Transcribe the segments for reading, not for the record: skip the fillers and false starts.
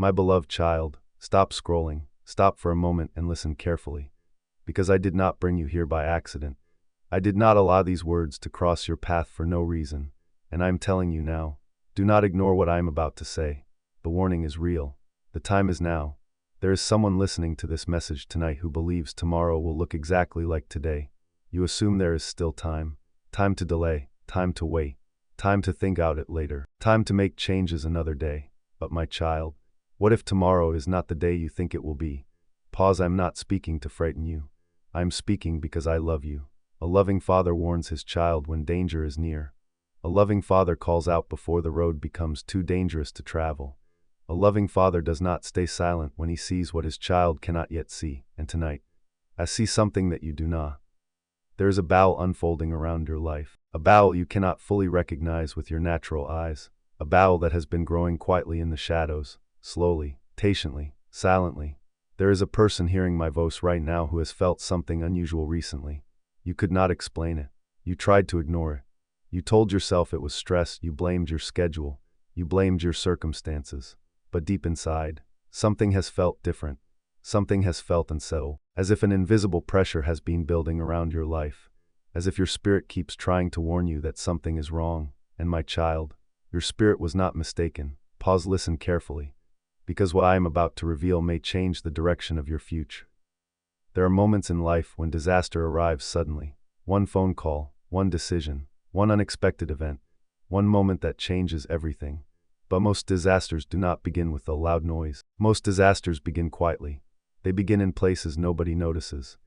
My beloved child, stop scrolling, stop for a moment and listen carefully. Because I did not bring you here by accident. I did not allow these words to cross your path for no reason, and I am telling you now, do not ignore what I am about to say. The warning is real. The time is now. There is someone listening to this message tonight who believes tomorrow will look exactly like today. You assume there is still time. Time to delay, time to wait, time to think out it later, time to make changes another day. But my child, what if tomorrow is not the day you think it will be? Pause. I'm not speaking to frighten you. I am speaking because I love you. A loving father warns his child when danger is near. A loving father calls out before the road becomes too dangerous to travel. A loving father does not stay silent when he sees what his child cannot yet see. And tonight, I see something that you do not. There is a battle unfolding around your life. A battle you cannot fully recognize with your natural eyes. A battle that has been growing quietly in the shadows, slowly, patiently, silently. There is a person hearing my voice right now who has felt something unusual recently. You could not explain it. You tried to ignore it. You told yourself it was stress, you blamed your schedule, you blamed your circumstances. But deep inside, something has felt different. Something has felt unsettled, as if an invisible pressure has been building around your life, as if your spirit keeps trying to warn you that something is wrong. And my child, your spirit was not mistaken. Pause, listen carefully, because what I am about to reveal may change the direction of your future. There are moments in life when disaster arrives suddenly. One phone call, one decision, one unexpected event, one moment that changes everything. But most disasters do not begin with a loud noise. Most disasters begin quietly. They begin in places nobody notices.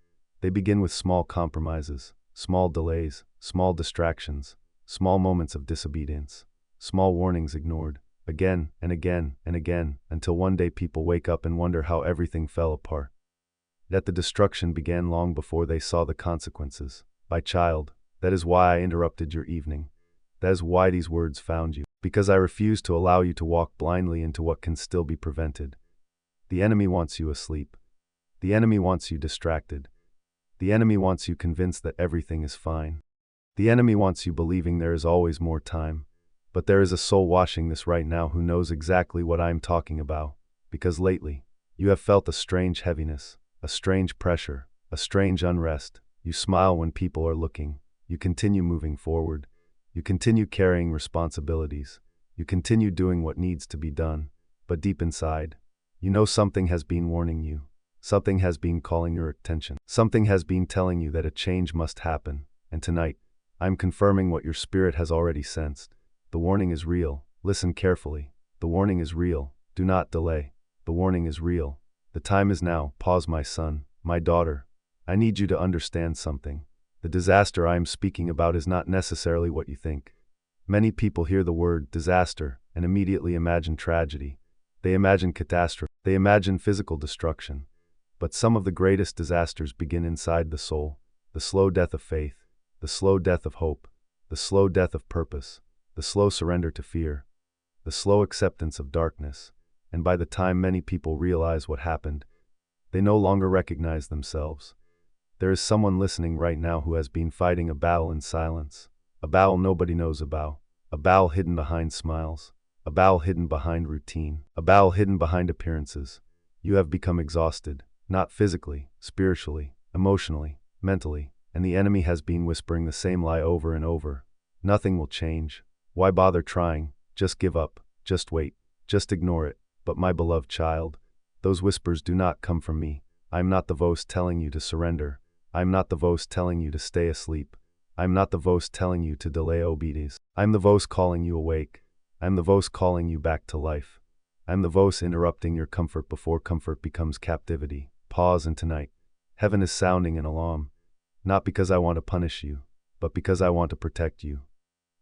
They begin with small compromises, small delays, small distractions, small moments of disobedience, small warnings ignored, again and again and again, until one day people wake up and wonder how everything fell apart. Yet the destruction began long before they saw the consequences. My child, that is why I interrupted your evening. That is why these words found you. Because I refuse to allow you to walk blindly into what can still be prevented. The enemy wants you asleep. The enemy wants you distracted. The enemy wants you convinced that everything is fine. The enemy wants you believing there is always more time. But there is a soul watching this right now who knows exactly what I am talking about. Because lately, you have felt a strange heaviness, a strange pressure, a strange unrest. You smile when people are looking. You continue moving forward. You continue carrying responsibilities. You continue doing what needs to be done. But deep inside, you know something has been warning you. Something has been calling your attention. Something has been telling you that a change must happen. And tonight, I'm confirming what your spirit has already sensed. The warning is real. Listen carefully. The warning is real. Do not delay. The warning is real. The time is now. Pause, my son, my daughter. I need you to understand something. The disaster I am speaking about is not necessarily what you think. Many people hear the word disaster and immediately imagine tragedy. They imagine catastrophe. They imagine physical destruction. But some of the greatest disasters begin inside the soul. The slow death of faith, the slow death of hope, the slow death of purpose, the slow surrender to fear, the slow acceptance of darkness. And by the time many people realize what happened, they no longer recognize themselves. There is someone listening right now who has been fighting a battle in silence, a battle nobody knows about, a battle hidden behind smiles, a battle hidden behind routine, a battle hidden behind appearances. You have become exhausted, not physically, spiritually, emotionally, mentally, and the enemy has been whispering the same lie over and over. Nothing will change. Why bother trying? Just give up, just wait, just ignore it. But my beloved child, those whispers do not come from me. I am not the voice telling you to surrender. I am not the voice telling you to stay asleep. I am not the voice telling you to delay obedience. I am the voice calling you awake. I am the voice calling you back to life. I am the voice interrupting your comfort before comfort becomes captivity. Pause, and tonight, heaven is sounding an alarm. Not because I want to punish you, but because I want to protect you.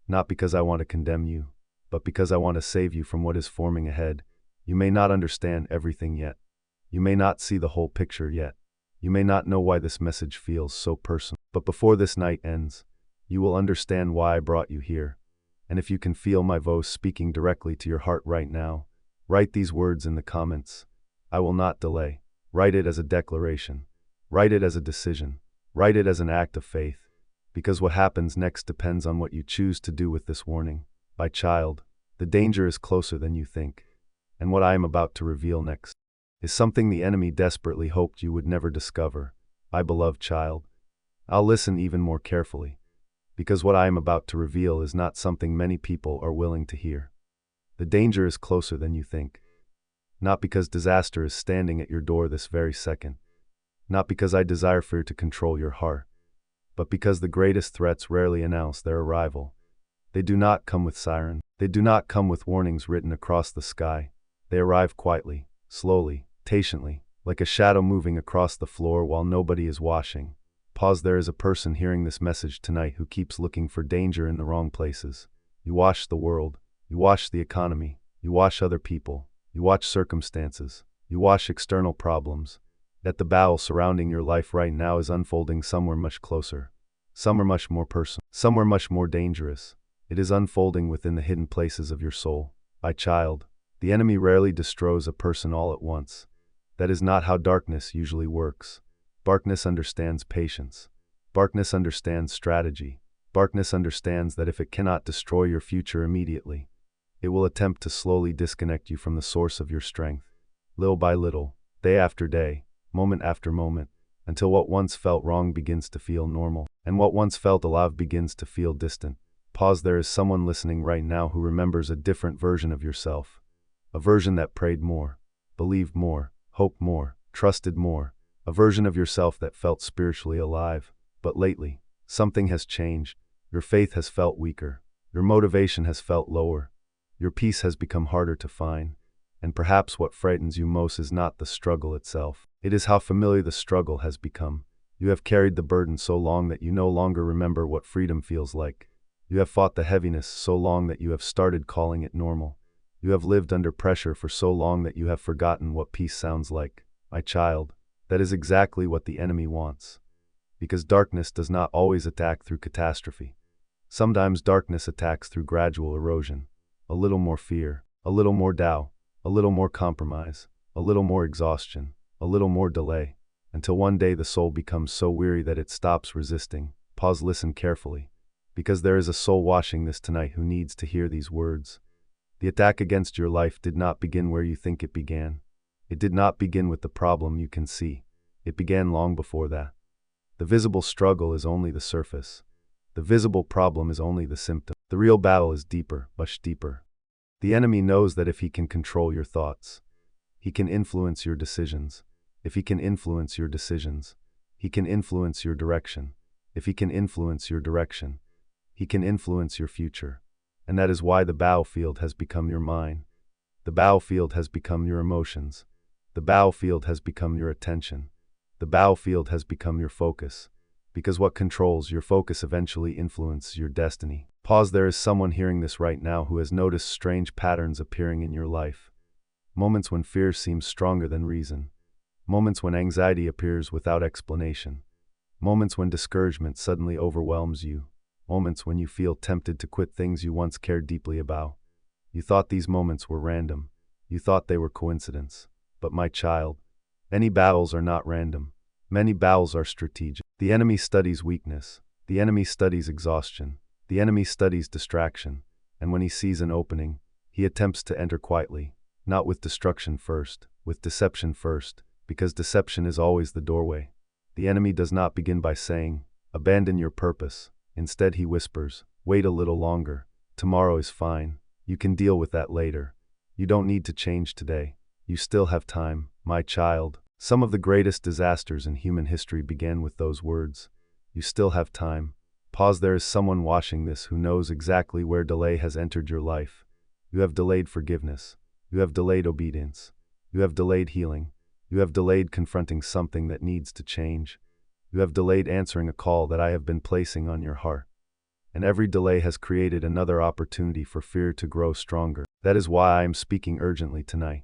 Not because I want to condemn you, but because I want to save you from what is forming ahead. You may not understand everything yet. You may not see the whole picture yet. You may not know why this message feels so personal. But before this night ends, you will understand why I brought you here. And if you can feel my voice speaking directly to your heart right now, write these words in the comments. I will not delay. Write it as a declaration. Write it as a decision. Write it as an act of faith. Because what happens next depends on what you choose to do with this warning. My child, the danger is closer than you think. And what I am about to reveal next is something the enemy desperately hoped you would never discover. My beloved child, I'll listen even more carefully, because what I am about to reveal is not something many people are willing to hear. The danger is closer than you think. Not because disaster is standing at your door this very second. Not because I desire fear to control your heart, but because the greatest threats rarely announce their arrival. They do not come with sirens. They do not come with warnings written across the sky. They arrive quietly, slowly, patiently, like a shadow moving across the floor while nobody is watching. Pause. There is a person hearing this message tonight who keeps looking for danger in the wrong places. You watch the world, you watch the economy, you watch other people, you watch circumstances, you watch external problems. Yet the battle surrounding your life right now is unfolding somewhere much closer, somewhere much more personal, somewhere much more dangerous. It is unfolding within the hidden places of your soul. My child, the enemy rarely destroys a person all at once. That is not how darkness usually works. Darkness understands patience. Darkness understands strategy. Darkness understands that if it cannot destroy your future immediately, it will attempt to slowly disconnect you from the source of your strength, little by little, day after day, moment after moment, until what once felt wrong begins to feel normal, and what once felt alive begins to feel distant. Pause. There is someone listening right now who remembers a different version of yourself. A version that prayed more, believed more, hoped more, trusted more. A version of yourself that felt spiritually alive. But lately, something has changed. Your faith has felt weaker. Your motivation has felt lower. Your peace has become harder to find. And perhaps what frightens you most is not the struggle itself. It is how familiar the struggle has become. You have carried the burden so long that you no longer remember what freedom feels like. You have fought the heaviness so long that you have started calling it normal. You have lived under pressure for so long that you have forgotten what peace sounds like. My child, that is exactly what the enemy wants. Because darkness does not always attack through catastrophe. Sometimes darkness attacks through gradual erosion. A little more fear, a little more doubt, a little more compromise, a little more exhaustion, a little more delay, until one day the soul becomes so weary that it stops resisting. Pause. Listen carefully, because there is a soul watching this tonight who needs to hear these words. The attack against your life did not begin where you think it began. It did not begin with the problem you can see. It began long before that. The visible struggle is only the surface. The visible problem is only the symptom. The real battle is deeper, much deeper. The enemy knows that if he can control your thoughts, he can influence your decisions. If he can influence your decisions, he can influence your direction. If he can influence your direction, he can influence your future. And that is why the battlefield has become your mind. The battlefield has become your emotions. The battlefield has become your attention. The battlefield has become your focus. Because what controls your focus eventually influences your destiny. Pause. There is someone hearing this right now who has noticed strange patterns appearing in your life. Moments when fear seems stronger than reason. Moments when anxiety appears without explanation. Moments when discouragement suddenly overwhelms you. Moments when you feel tempted to quit things you once cared deeply about. You thought these moments were random. You thought they were coincidence. But my child, many battles are not random. Many battles are strategic. The enemy studies weakness. The enemy studies exhaustion. The enemy studies distraction. And when he sees an opening, he attempts to enter quietly, not with destruction first, with deception first, because deception is always the doorway. The enemy does not begin by saying, "Abandon your purpose." Instead he whispers, "Wait a little longer. Tomorrow is fine. You can deal with that later. You don't need to change today. You still have time, my child." Some of the greatest disasters in human history began with those words. You still have time. Pause. There is someone watching this who knows exactly where delay has entered your life. You have delayed forgiveness. You have delayed obedience. You have delayed healing. You have delayed confronting something that needs to change. You have delayed answering a call that I have been placing on your heart. And every delay has created another opportunity for fear to grow stronger. That is why I am speaking urgently tonight.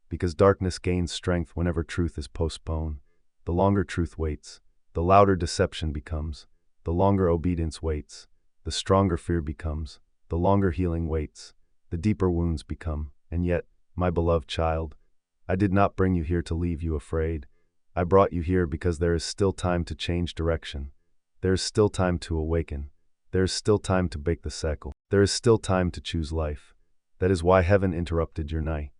Because darkness gains strength whenever truth is postponed. The longer truth waits, the louder deception becomes. The longer obedience waits, the stronger fear becomes. The longer healing waits, the deeper wounds become. And yet, my beloved child, I did not bring you here to leave you afraid. I brought you here because there is still time to change direction. There is still time to awaken. There is still time to break the cycle. There is still time to choose life. That is why heaven interrupted your night.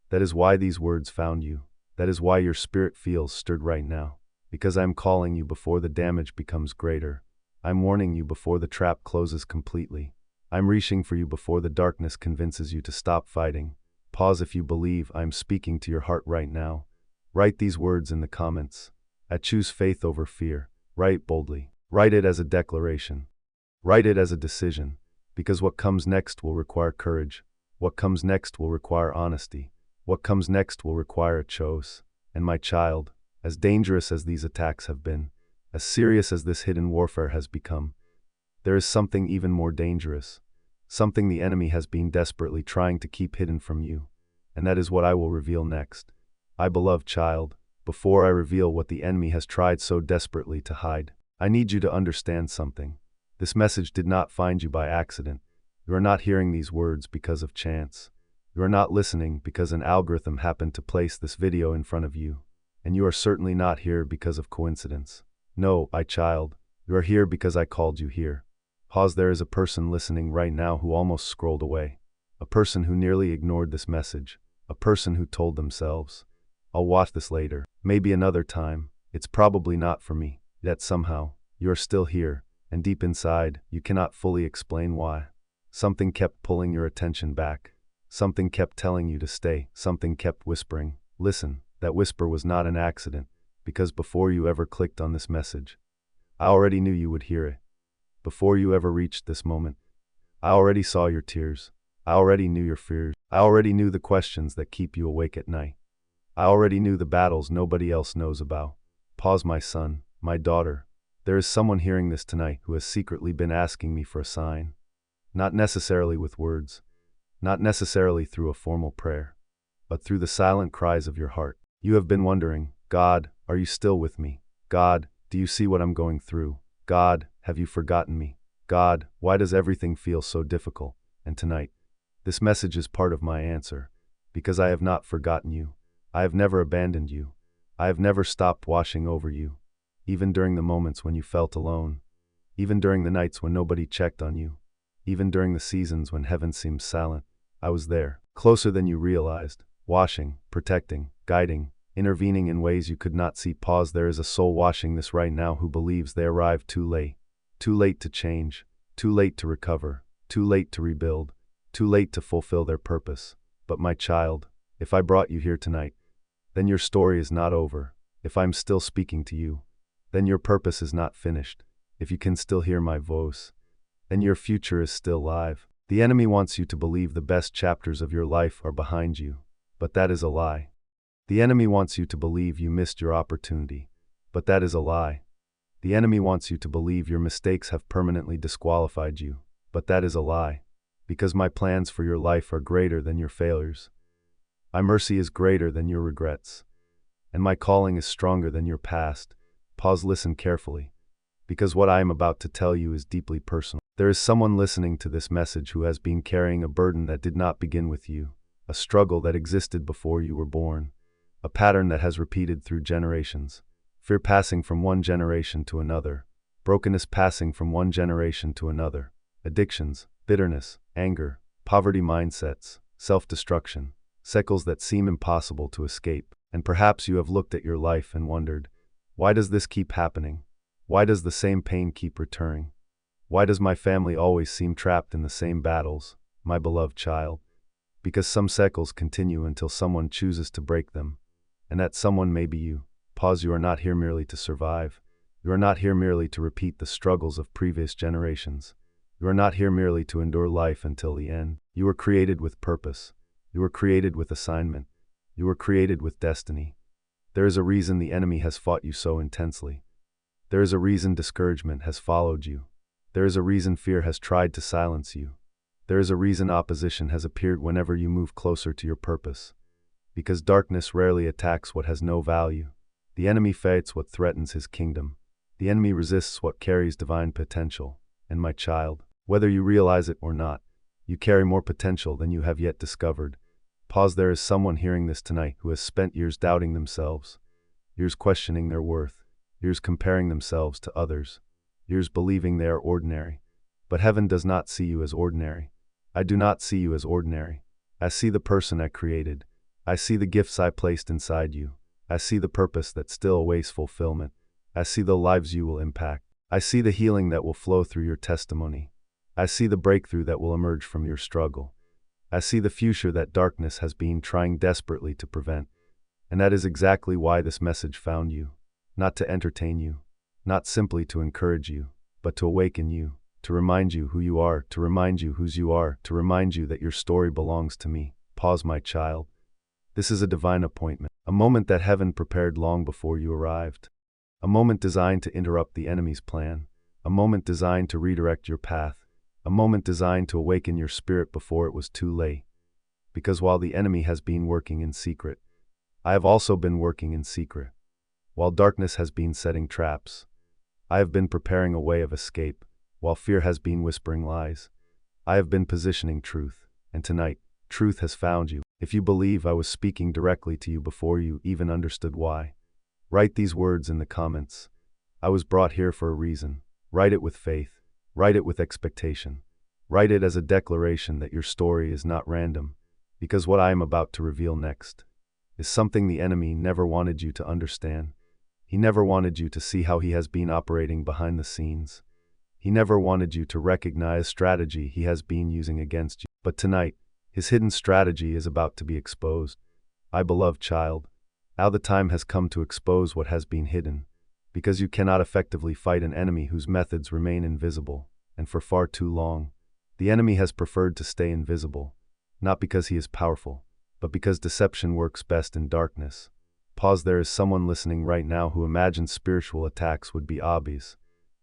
That is why these words found you. That is why your spirit feels stirred right now. Because I am calling you before the damage becomes greater. I'm warning you before the trap closes completely. I'm reaching for you before the darkness convinces you to stop fighting. Pause if you believe I'm speaking to your heart right now. Write these words in the comments. I choose faith over fear. Write boldly. Write it as a declaration. Write it as a decision. Because what comes next will require courage. What comes next will require honesty. What comes next will require a choice. And my child, as dangerous as these attacks have been, as serious as this hidden warfare has become, there is something even more dangerous, something the enemy has been desperately trying to keep hidden from you, and that is what I will reveal next. My beloved child, before I reveal what the enemy has tried so desperately to hide, I need you to understand something. This message did not find you by accident. You are not hearing these words because of chance. You are not listening because an algorithm happened to place this video in front of you. And you are certainly not here because of coincidence. No, my child, you are here because I called you here. Pause. There is a person listening right now who almost scrolled away. A person who nearly ignored this message. A person who told themselves, I'll watch this later, maybe another time. It's probably not for me. Yet somehow, you are still here, and deep inside, you cannot fully explain why. Something kept pulling your attention back. Something kept telling you to stay. Something kept whispering, listen. That whisper was not an accident, because before you ever clicked on this message, I already knew you would hear it. Before you ever reached this moment, I already saw your tears. I already knew your fears. I already knew the questions that keep you awake at night. I already knew the battles nobody else knows about. Pause, my son, my daughter. There is someone hearing this tonight who has secretly been asking me for a sign. Not necessarily with words, not necessarily through a formal prayer, but through the silent cries of your heart. You have been wondering, God, are you still with me? God, do you see what I'm going through? God, have you forgotten me? God, why does everything feel so difficult? And tonight, this message is part of my answer, because I have not forgotten you. I have never abandoned you. I have never stopped watching over you, even during the moments when you felt alone, even during the nights when nobody checked on you, even during the seasons when heaven seemed silent. I was there, closer than you realized, watching, protecting, guiding, intervening in ways you could not see. Pause. There is a soul watching this right now who believes they arrived too late to change, too late to recover, too late to rebuild, too late to fulfill their purpose. But my child, if I brought you here tonight, then your story is not over. If I'm still speaking to you, then your purpose is not finished. If you can still hear my voice, then your future is still live. The enemy wants you to believe the best chapters of your life are behind you, but that is a lie. The enemy wants you to believe you missed your opportunity, but that is a lie. The enemy wants you to believe your mistakes have permanently disqualified you, but that is a lie. Because my plans for your life are greater than your failures. My mercy is greater than your regrets. And my calling is stronger than your past. Pause, listen carefully. Because what I am about to tell you is deeply personal. There is someone listening to this message who has been carrying a burden that did not begin with you, a struggle that existed before you were born, a pattern that has repeated through generations, fear passing from one generation to another, brokenness passing from one generation to another, addictions, bitterness, anger, poverty mindsets, self-destruction, cycles that seem impossible to escape. And perhaps you have looked at your life and wondered, why does this keep happening? Why does the same pain keep returning? Why does my family always seem trapped in the same battles, my beloved child? Because some cycles continue until someone chooses to break them. And that someone may be you. Pause. You are not here merely to survive. You are not here merely to repeat the struggles of previous generations. You are not here merely to endure life until the end. You were created with purpose. You were created with assignment. You were created with destiny. There is a reason the enemy has fought you so intensely. There is a reason discouragement has followed you. There is a reason fear has tried to silence you. There is a reason opposition has appeared whenever you move closer to your purpose. Because darkness rarely attacks what has no value. The enemy fights what threatens his kingdom. The enemy resists what carries divine potential. And my child, whether you realize it or not, you carry more potential than you have yet discovered. Pause. There is someone hearing this tonight who has spent years doubting themselves, years questioning their worth, years comparing themselves to others, years believing they are ordinary. But heaven does not see you as ordinary. I do not see you as ordinary. I see the person I created. I see the gifts I placed inside you. I see the purpose that still awaits fulfillment. I see the lives you will impact. I see the healing that will flow through your testimony. I see the breakthrough that will emerge from your struggle. I see the future that darkness has been trying desperately to prevent. And that is exactly why this message found you. Not to entertain you, not simply to encourage you, but to awaken you, to remind you who you are, to remind you whose you are, to remind you that your story belongs to me. Pause, my child. This is a divine appointment, a moment that heaven prepared long before you arrived. A moment designed to interrupt the enemy's plan, a moment designed to redirect your path, a moment designed to awaken your spirit before it was too late. Because while the enemy has been working in secret, I have also been working in secret. While darkness has been setting traps, I have been preparing a way of escape. While fear has been whispering lies, I have been positioning truth. And tonight, truth has found you. If you believe I was speaking directly to you before you even understood why, write these words in the comments. I was brought here for a reason. Write it with faith. Write it with expectation. Write it as a declaration that your story is not random, because what I am about to reveal next is something the enemy never wanted you to understand. He never wanted you to see how he has been operating behind the scenes. He never wanted you to recognize strategy he has been using against you. But tonight, his hidden strategy is about to be exposed. My beloved child, now the time has come to expose what has been hidden, because you cannot effectively fight an enemy whose methods remain invisible, and for far too long, the enemy has preferred to stay invisible, not because he is powerful, but because deception works best in darkness. Pause, there is someone listening right now who imagined spiritual attacks would be obvious.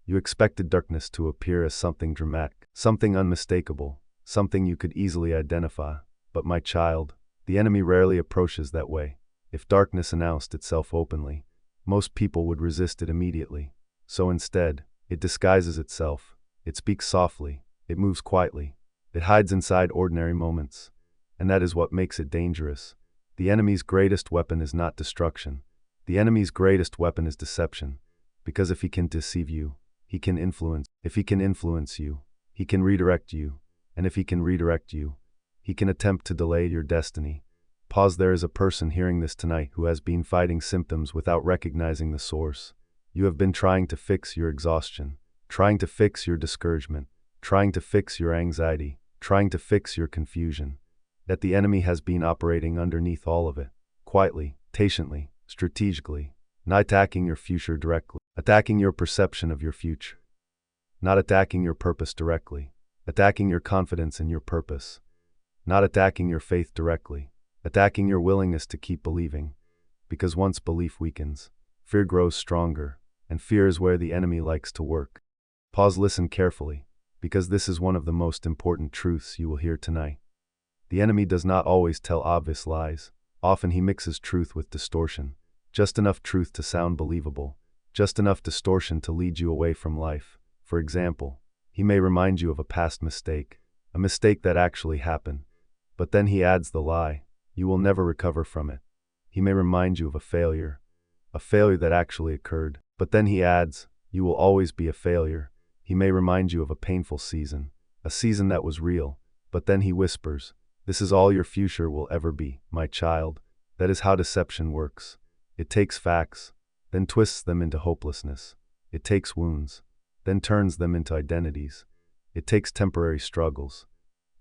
You expected darkness to appear as something dramatic, something unmistakable, something you could easily identify. But my child, the enemy rarely approaches that way. If darkness announced itself openly, most people would resist it immediately. So instead, it disguises itself. It speaks softly. It moves quietly. It hides inside ordinary moments. And that is what makes it dangerous. The enemy's greatest weapon is not destruction. The enemy's greatest weapon is deception. Because if he can deceive you, he can influence. If he can influence you, he can redirect you. And if he can redirect you, he can attempt to delay your destiny. Pause, there is a person hearing this tonight who has been fighting symptoms without recognizing the source. You have been trying to fix your exhaustion, trying to fix your discouragement, trying to fix your anxiety, trying to fix your confusion. Yet the enemy has been operating underneath all of it, quietly, patiently, strategically, not attacking your future directly, attacking your perception of your future, not attacking your purpose directly, attacking your confidence in your purpose, not attacking your faith directly, attacking your willingness to keep believing. Because once belief weakens, fear grows stronger, and fear is where the enemy likes to work. Pause, listen carefully, because this is one of the most important truths you will hear tonight. The enemy does not always tell obvious lies. Often he mixes truth with distortion. Just enough truth to sound believable. Just enough distortion to lead you away from life. For example, he may remind you of a past mistake, a mistake that actually happened. But then he adds the lie. You will never recover from it. He may remind you of a failure that actually occurred. But then he adds, you will always be a failure. He may remind you of a painful season, a season that was real. But then he whispers, this is all your future will ever be, my child. That is how deception works. It takes facts, then twists them into hopelessness. It takes wounds, then turns them into identities. It takes temporary struggles,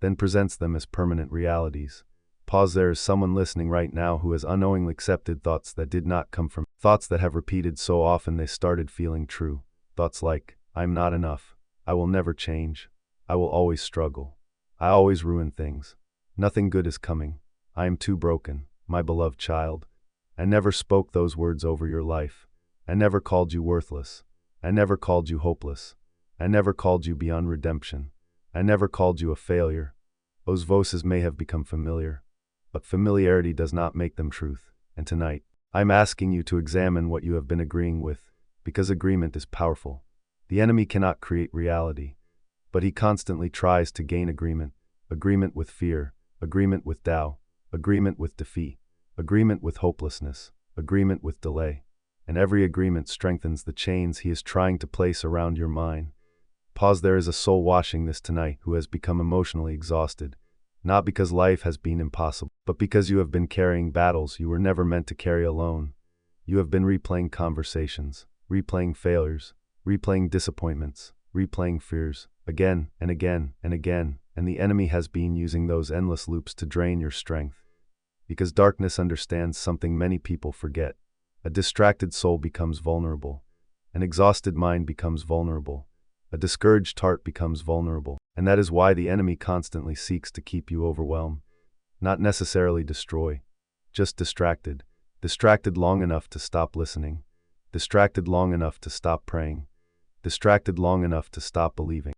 then presents them as permanent realities. Pause, there is someone listening right now who has unknowingly accepted thoughts that did not come from, thoughts that have repeated so often they started feeling true. Thoughts like, I'm not enough, I will never change, I will always struggle, I always ruin things. Nothing good is coming. I am too broken, my beloved child. I never spoke those words over your life. I never called you worthless. I never called you hopeless. I never called you beyond redemption. I never called you a failure. Those voices may have become familiar, but familiarity does not make them truth. And tonight, I'm asking you to examine what you have been agreeing with, because agreement is powerful. The enemy cannot create reality, but he constantly tries to gain agreement. Agreement with fear, agreement with doubt, agreement with defeat, agreement with hopelessness, agreement with delay. And every agreement strengthens the chains he is trying to place around your mind. Pause, there is a soul watching this tonight who has become emotionally exhausted, not because life has been impossible, but because you have been carrying battles you were never meant to carry alone. You have been replaying conversations, replaying failures, replaying disappointments, replaying fears, again and again and again, and the enemy has been using those endless loops to drain your strength. Because darkness understands something many people forget. A distracted soul becomes vulnerable. An exhausted mind becomes vulnerable. A discouraged heart becomes vulnerable. And that is why the enemy constantly seeks to keep you overwhelmed. Not necessarily destroy, just distracted. Distracted long enough to stop listening. Distracted long enough to stop praying. Distracted long enough to stop believing.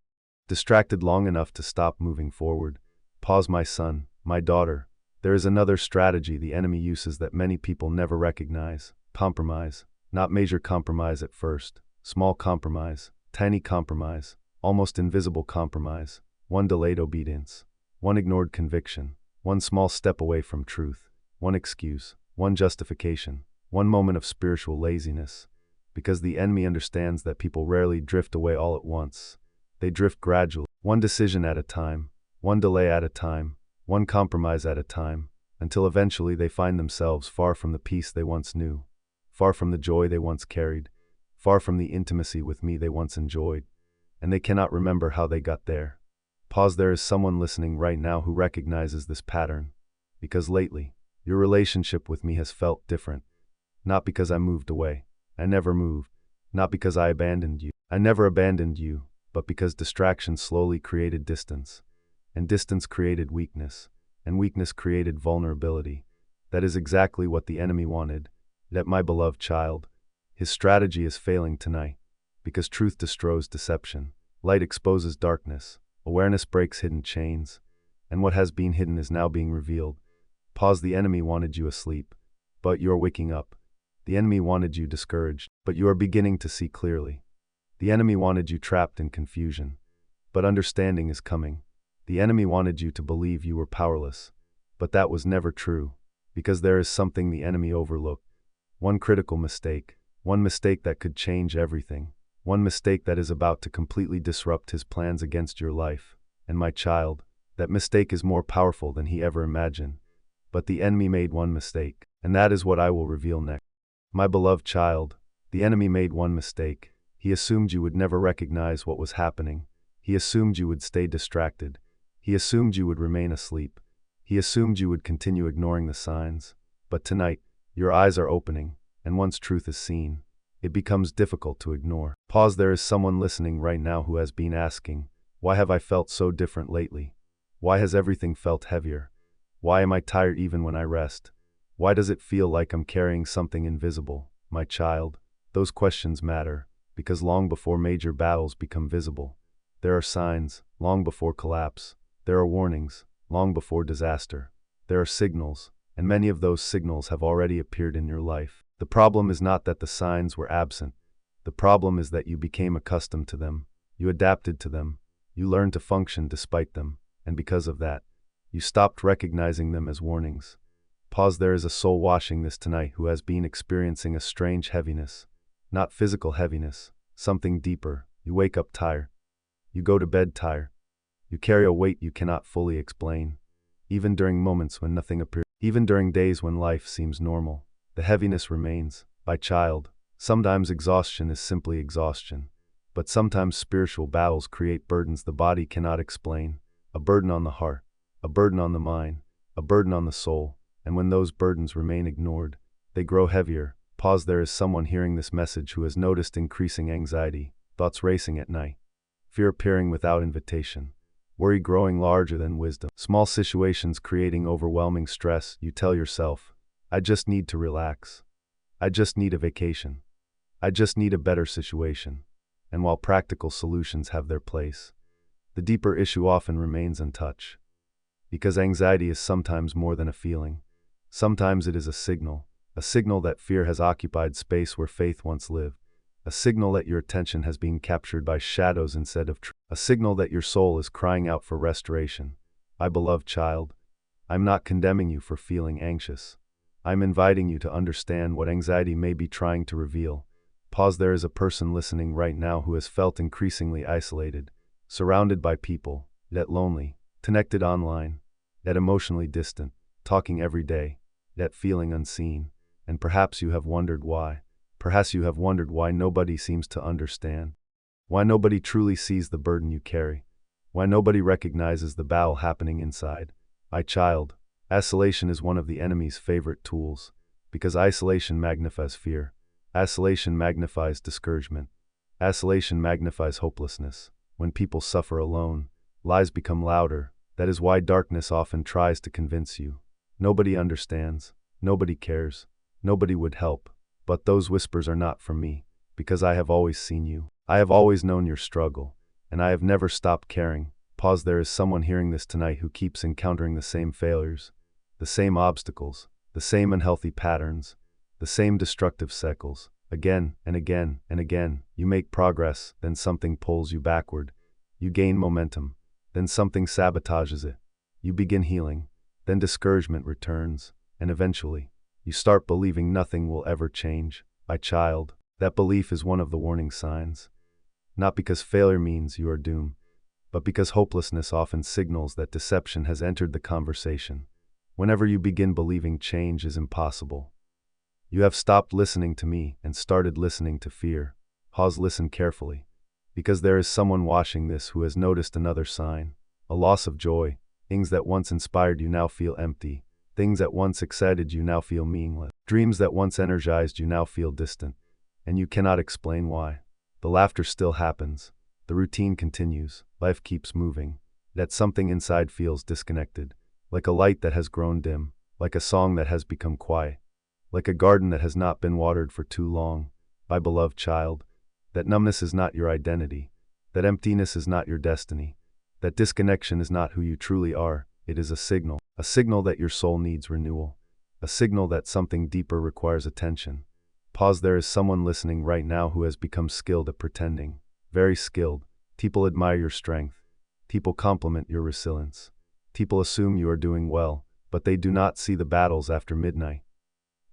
Distracted long enough to stop moving forward. Pause, my son, my daughter. There is another strategy the enemy uses that many people never recognize. Compromise. Not major compromise at first. Small compromise. Tiny compromise. Almost invisible compromise. One delayed obedience. One ignored conviction. One small step away from truth. One excuse. One justification. One moment of spiritual laziness. Because the enemy understands that people rarely drift away all at once. They drift gradually. One decision at a time. One delay at a time. One compromise at a time, until eventually they find themselves far from the peace they once knew, far from the joy they once carried, far from the intimacy with me they once enjoyed, and they cannot remember how they got there. Pause, there is someone listening right now who recognizes this pattern, because lately, your relationship with me has felt different. Not because I moved away. I never moved. Not because I abandoned you. I never abandoned you, but because distraction slowly created distance. And distance created weakness, and weakness created vulnerability. That is exactly what the enemy wanted. Yet my beloved child, his strategy is failing tonight, because truth destroys deception, light exposes darkness, awareness breaks hidden chains, and what has been hidden is now being revealed. Pause, the enemy wanted you asleep, but you are waking up. The enemy wanted you discouraged, but you are beginning to see clearly. The enemy wanted you trapped in confusion, but understanding is coming. The enemy wanted you to believe you were powerless, but that was never true, because there is something the enemy overlooked. One critical mistake, one mistake that could change everything, one mistake that is about to completely disrupt his plans against your life. And my child, that mistake is more powerful than he ever imagined. But the enemy made one mistake, and that is what I will reveal next. My beloved child, the enemy made one mistake. He assumed you would never recognize what was happening. He assumed you would stay distracted. He assumed you would remain asleep. He assumed you would continue ignoring the signs. But tonight, your eyes are opening, and once truth is seen, it becomes difficult to ignore. Pause, there is someone listening right now who has been asking, why have I felt so different lately? Why has everything felt heavier? Why am I tired even when I rest? Why does it feel like I'm carrying something invisible? My child, those questions matter, because long before major battles become visible, there are signs. Long before collapse, there are warnings. Long before disaster, there are signals, and many of those signals have already appeared in your life. The problem is not that the signs were absent. The problem is that you became accustomed to them, you adapted to them, you learned to function despite them, and because of that, you stopped recognizing them as warnings. Pause, there is a soul watching this tonight who has been experiencing a strange heaviness. Not physical heaviness, something deeper. You wake up tired. You go to bed tired. You carry a weight you cannot fully explain. Even during moments when nothing appears, even during days when life seems normal, the heaviness remains. My child, sometimes exhaustion is simply exhaustion, but sometimes spiritual battles create burdens the body cannot explain. A burden on the heart, a burden on the mind, a burden on the soul, and when those burdens remain ignored, they grow heavier. Pause, there is someone hearing this message who has noticed increasing anxiety, thoughts racing at night, fear appearing without invitation, worry growing larger than wisdom, small situations creating overwhelming stress. You tell yourself, I just need to relax. I just need a vacation. I just need a better situation. And while practical solutions have their place, the deeper issue often remains untouched. Because anxiety is sometimes more than a feeling. Sometimes it is a signal that fear has occupied space where faith once lived. A signal that your attention has been captured by shadows instead of truth. A signal that your soul is crying out for restoration. My beloved child, I'm not condemning you for feeling anxious. I'm inviting you to understand what anxiety may be trying to reveal. Pause, there is a person listening right now who has felt increasingly isolated, surrounded by people, yet lonely, connected online, yet emotionally distant. talking every day, yet feeling unseen. And perhaps you have wondered why. Perhaps you have wondered why nobody seems to understand. Why nobody truly sees the burden you carry. Why nobody recognizes the battle happening inside. My child, isolation is one of the enemy's favorite tools, because isolation magnifies fear. Isolation magnifies discouragement. Isolation magnifies hopelessness. When people suffer alone, lies become louder. That is why darkness often tries to convince you. Nobody understands. Nobody cares. Nobody would help. But those whispers are not from me, because I have always seen you. I have always known your struggle, and I have never stopped caring. Pause. There is someone hearing this tonight who keeps encountering the same failures, the same obstacles, the same unhealthy patterns, the same destructive cycles. Again and again and again, you make progress, then something pulls you backward. You gain momentum, then something sabotages it. You begin healing, then discouragement returns, and eventually, you start believing nothing will ever change. My child, that belief is one of the warning signs. Not because failure means you are doomed, but because hopelessness often signals that deception has entered the conversation. Whenever you begin believing change is impossible, you have stopped listening to me and started listening to fear. Pause. Listen carefully, because there is someone watching this who has noticed another sign, a loss of joy. Things that once inspired you now feel empty. Things that once excited you now feel meaningless. Dreams that once energized you now feel distant, and you cannot explain why. The laughter still happens. The routine continues. Life keeps moving. Yet something inside feels disconnected, like a light that has grown dim, like a song that has become quiet, like a garden that has not been watered for too long. My beloved child, that numbness is not your identity. That emptiness is not your destiny. That disconnection is not who you truly are. It is a signal that your soul needs renewal, a signal that something deeper requires attention. Pause. There is someone listening right now who has become skilled at pretending, very skilled. People admire your strength. People compliment your resilience. People assume you are doing well, but they do not see the battles after midnight.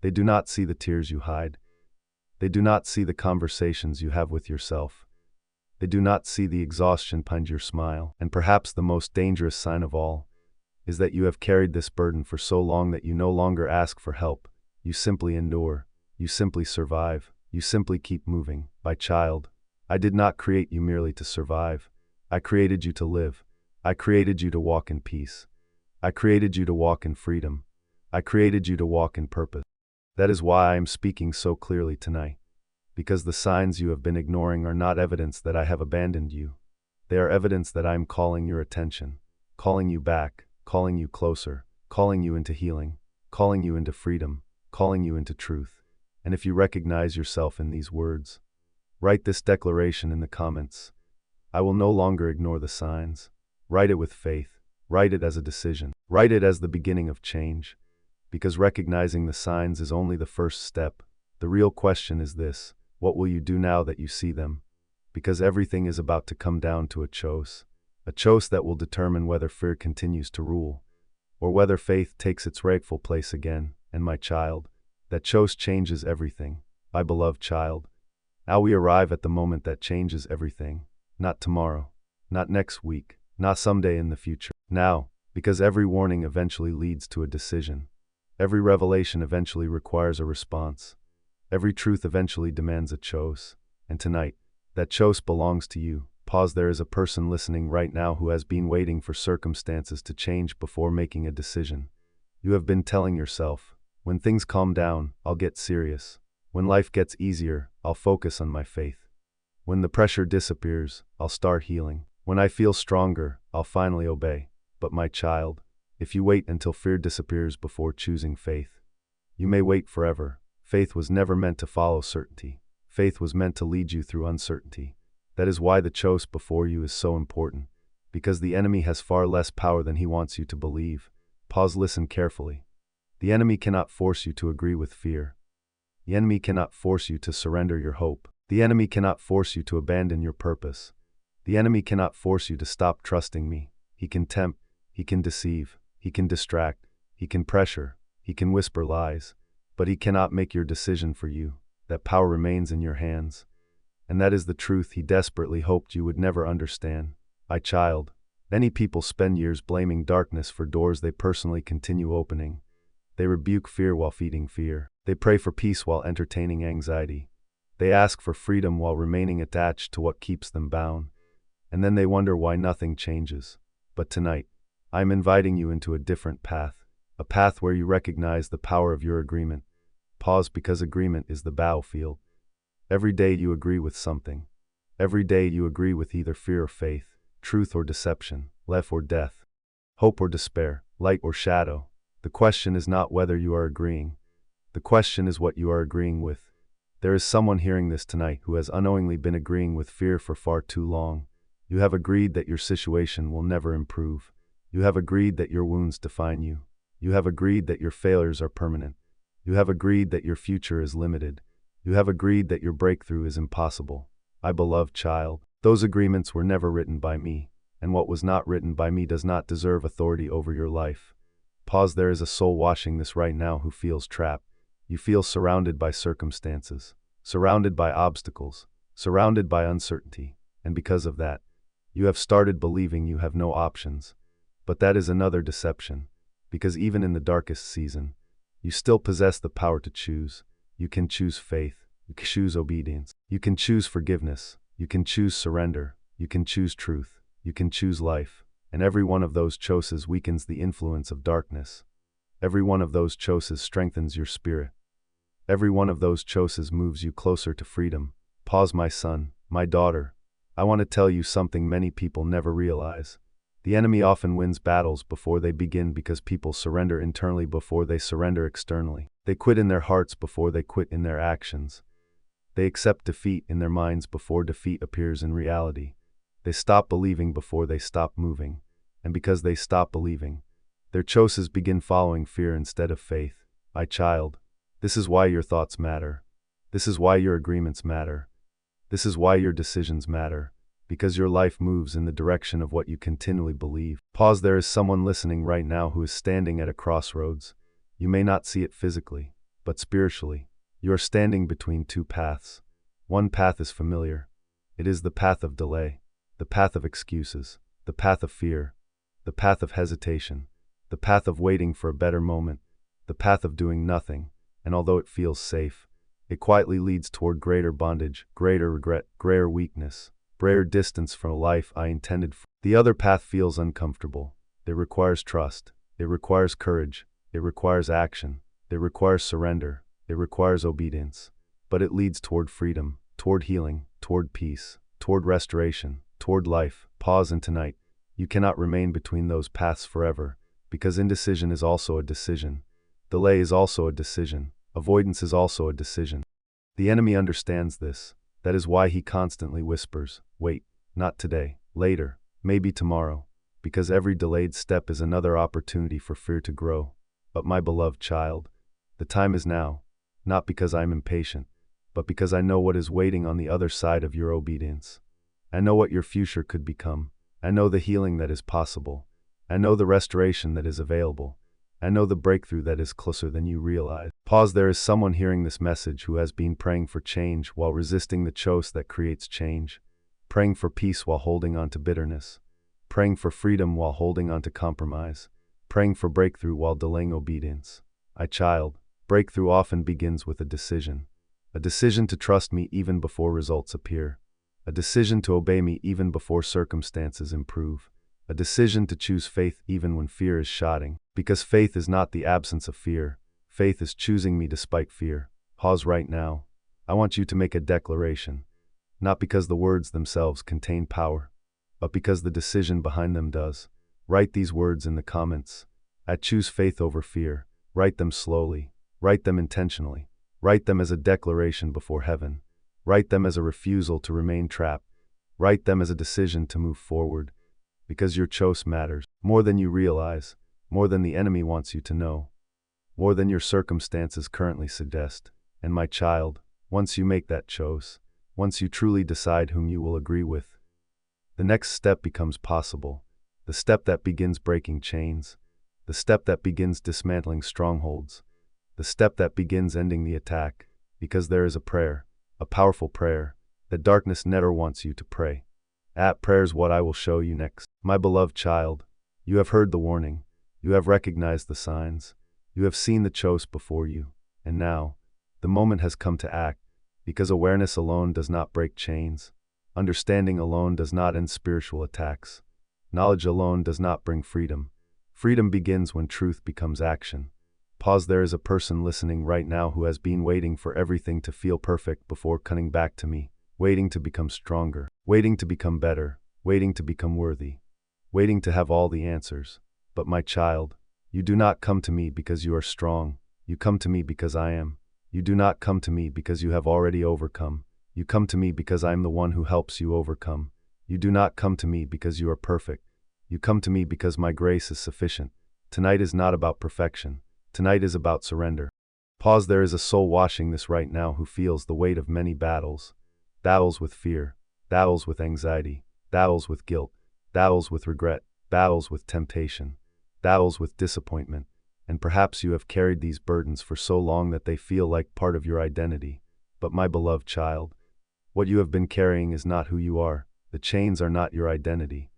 They do not see the tears you hide. They do not see the conversations you have with yourself. They do not see the exhaustion behind your smile. And perhaps the most dangerous sign of all is that you have carried this burden for so long that you no longer ask for help. You simply endure. You simply survive. You simply keep moving. My child, I did not create you merely to survive. I created you to live. I created you to walk in peace. I created you to walk in freedom. I created you to walk in purpose. That is why I am speaking so clearly tonight. Because the signs you have been ignoring are not evidence that I have abandoned you. They are evidence that I am calling your attention, calling you back, calling you closer, calling you into healing, calling you into freedom, calling you into truth. And if you recognize yourself in these words, write this declaration in the comments. I will no longer ignore the signs. Write it with faith. Write it as a decision. Write it as the beginning of change. Because recognizing the signs is only the first step. The real question is this: what will you do now that you see them? Because everything is about to come down to a choice that will determine whether fear continues to rule, or whether faith takes its rightful place again. And my child, that choice changes everything. My beloved child, now we arrive at the moment that changes everything. Not tomorrow, not next week, not someday in the future. Now, because every warning eventually leads to a decision. Every revelation eventually requires a response. Every truth eventually demands a choice. And tonight, that choice belongs to you. Pause. There is a person listening right now who has been waiting for circumstances to change before making a decision. You have been telling yourself, when things calm down, I'll get serious. When life gets easier, I'll focus on my faith. When the pressure disappears, I'll start healing. When I feel stronger, I'll finally obey. But my child, if you wait until fear disappears before choosing faith, you may wait forever. Faith was never meant to follow certainty. Faith was meant to lead you through uncertainty. That is why the choice before you is so important, because the enemy has far less power than he wants you to believe. Pause. Listen carefully. The enemy cannot force you to agree with fear. The enemy cannot force you to surrender your hope. The enemy cannot force you to abandon your purpose. The enemy cannot force you to stop trusting me. He can tempt, he can deceive, he can distract, he can pressure, he can whisper lies, but he cannot make your decision for you. That power remains in your hands. And that is the truth he desperately hoped you would never understand. My child, Many people spend years blaming darkness for doors they personally continue opening. They rebuke fear while feeding fear. They pray for peace while entertaining anxiety. They ask for freedom while remaining attached to what keeps them bound. And then they wonder why nothing changes. But tonight, I'm inviting you into a different path. A path where you recognize the power of your agreement. Pause, because agreement is the battlefield. Every day you agree with something. Every day you agree with either fear or faith, truth or deception, life or death, hope or despair, light or shadow. The question is not whether you are agreeing. The question is what you are agreeing with. There is someone hearing this tonight who has unknowingly been agreeing with fear for far too long. You have agreed that your situation will never improve. You have agreed that your wounds define you. You have agreed that your failures are permanent. You have agreed that your future is limited. You have agreed that your breakthrough is impossible. My beloved child, those agreements were never written by me, and what was not written by me does not deserve authority over your life. Pause. There is a soul watching this right now who feels trapped. You feel surrounded by circumstances, surrounded by obstacles, surrounded by uncertainty, and because of that, you have started believing you have no options. But that is another deception, because even in the darkest season, you still possess the power to choose. You can choose faith, you can choose obedience, you can choose forgiveness, you can choose surrender, you can choose truth, you can choose life, and every one of those choices weakens the influence of darkness. Every one of those choices strengthens your spirit. Every one of those choices moves you closer to freedom. Pause, my son, my daughter. I want to tell you something many people never realize. The enemy often wins battles before they begin because people surrender internally before they surrender externally. They quit in their hearts before they quit in their actions. They accept defeat in their minds before defeat appears in reality. They stop believing before they stop moving. And because they stop believing, their choices begin following fear instead of faith. My child, this is why your thoughts matter. This is why your agreements matter. This is why your decisions matter. Because your life moves in the direction of what you continually believe. Pause. There is someone listening right now who is standing at a crossroads. You may not see it physically, but spiritually, you are standing between two paths. One path is familiar. It is the path of delay, the path of excuses, the path of fear, the path of hesitation, the path of waiting for a better moment, the path of doing nothing, and although it feels safe, it quietly leads toward greater bondage, greater regret, greater weakness, greater distance from a life I intended for. The other path feels uncomfortable. It requires trust. It requires courage. It requires action. It requires surrender. It requires obedience. But it leads toward freedom, toward healing, toward peace, toward restoration, toward life. Pause. And tonight, you cannot remain between those paths forever, because indecision is also a decision. Delay is also a decision. Avoidance is also a decision. The enemy understands this. That is why he constantly whispers, wait, not today, later, maybe tomorrow, because every delayed step is another opportunity for fear to grow. But my beloved child, the time is now, not because I'm impatient, but because I know what is waiting on the other side of your obedience. I know what your future could become. I know the healing that is possible. I know the restoration that is available. I know the breakthrough that is closer than you realize. Pause. There is someone hearing this message who has been praying for change while resisting the choice that creates change, praying for peace while holding on to bitterness, praying for freedom while holding on to compromise, praying for breakthrough while delaying obedience. My child, breakthrough often begins with a decision to trust me even before results appear, a decision to obey me even before circumstances improve, a decision to choose faith even when fear is shouting. Because faith is not the absence of fear. Faith is choosing me despite fear. Pause right now. I want you to make a declaration, not because the words themselves contain power, but because the decision behind them does. Write these words in the comments. I choose faith over fear. Write them slowly. Write them intentionally. Write them as a declaration before heaven. Write them as a refusal to remain trapped. Write them as a decision to move forward. Because your choice matters more than you realize. More than the enemy wants you to know, more than your circumstances currently suggest. And my child, once you make that choice, once you truly decide whom you will agree with, the next step becomes possible, the step that begins breaking chains, the step that begins dismantling strongholds, the step that begins ending the attack, because there is a prayer, a powerful prayer, that darkness never wants you to pray. At prayer's what I will show you next. My beloved child, you have heard the warning. You have recognized the signs. You have seen the choice before you. And now, the moment has come to act, because awareness alone does not break chains. Understanding alone does not end spiritual attacks. Knowledge alone does not bring freedom. Freedom begins when truth becomes action. Pause. There is a person listening right now who has been waiting for everything to feel perfect before coming back to me, waiting to become stronger, waiting to become better, waiting to become worthy, waiting to have all the answers. But my child, you do not come to me because you are strong. You come to me because I am. You do not come to me because you have already overcome. You come to me because I am the one who helps you overcome. You do not come to me because you are perfect. You come to me because my grace is sufficient. Tonight is not about perfection. Tonight is about surrender. Pause. There is a soul watching this right now who feels the weight of many battles. Battles with fear, battles with anxiety, battles with guilt, battles with regret, battles with temptation, battles with disappointment. And perhaps you have carried these burdens for so long that they feel like part of your identity. But my beloved child, what you have been carrying is not who you are. The chains are not your identity.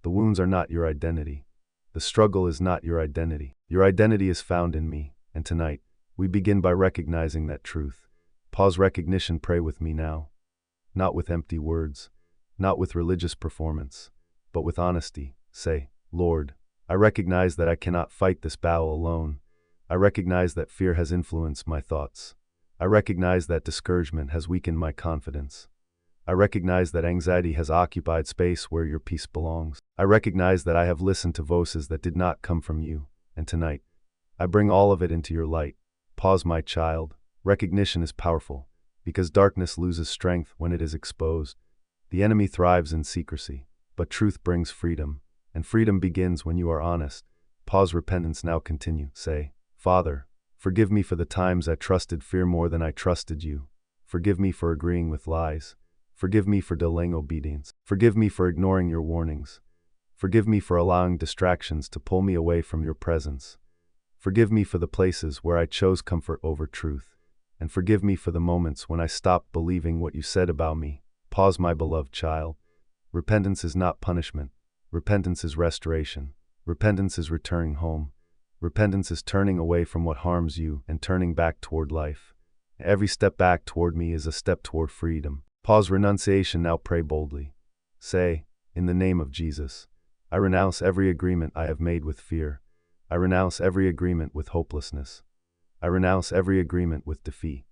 The wounds are not your identity. The struggle is not your identity. Your identity is found in me. And tonight, we begin by recognizing that truth. Pause. Recognition. Pray with me now. Not with empty words, not with religious performance, but with honesty. Say, Lord, I recognize that I cannot fight this battle alone. I recognize that fear has influenced my thoughts. I recognize that discouragement has weakened my confidence. I recognize that anxiety has occupied space where your peace belongs. I recognize that I have listened to voices that did not come from you, and tonight, I bring all of it into your light. Pause. My child, recognition is powerful, because darkness loses strength when it is exposed. The enemy thrives in secrecy, but truth brings freedom, and freedom begins when you are honest. Pause. Repentance. Now continue. Say, Father, forgive me for the times I trusted fear more than I trusted you. Forgive me for agreeing with lies. Forgive me for delaying obedience. Forgive me for ignoring your warnings. Forgive me for allowing distractions to pull me away from your presence. Forgive me for the places where I chose comfort over truth. And forgive me for the moments when I stopped believing what you said about me. Pause. My beloved child, repentance is not punishment. Repentance is restoration. Repentance is returning home. Repentance is turning away from what harms you and turning back toward life. Every step back toward me is a step toward freedom. Pause. Renunciation. Now pray boldly. Say, in the name of Jesus, I renounce every agreement I have made with fear. I renounce every agreement with hopelessness. I renounce every agreement with defeat.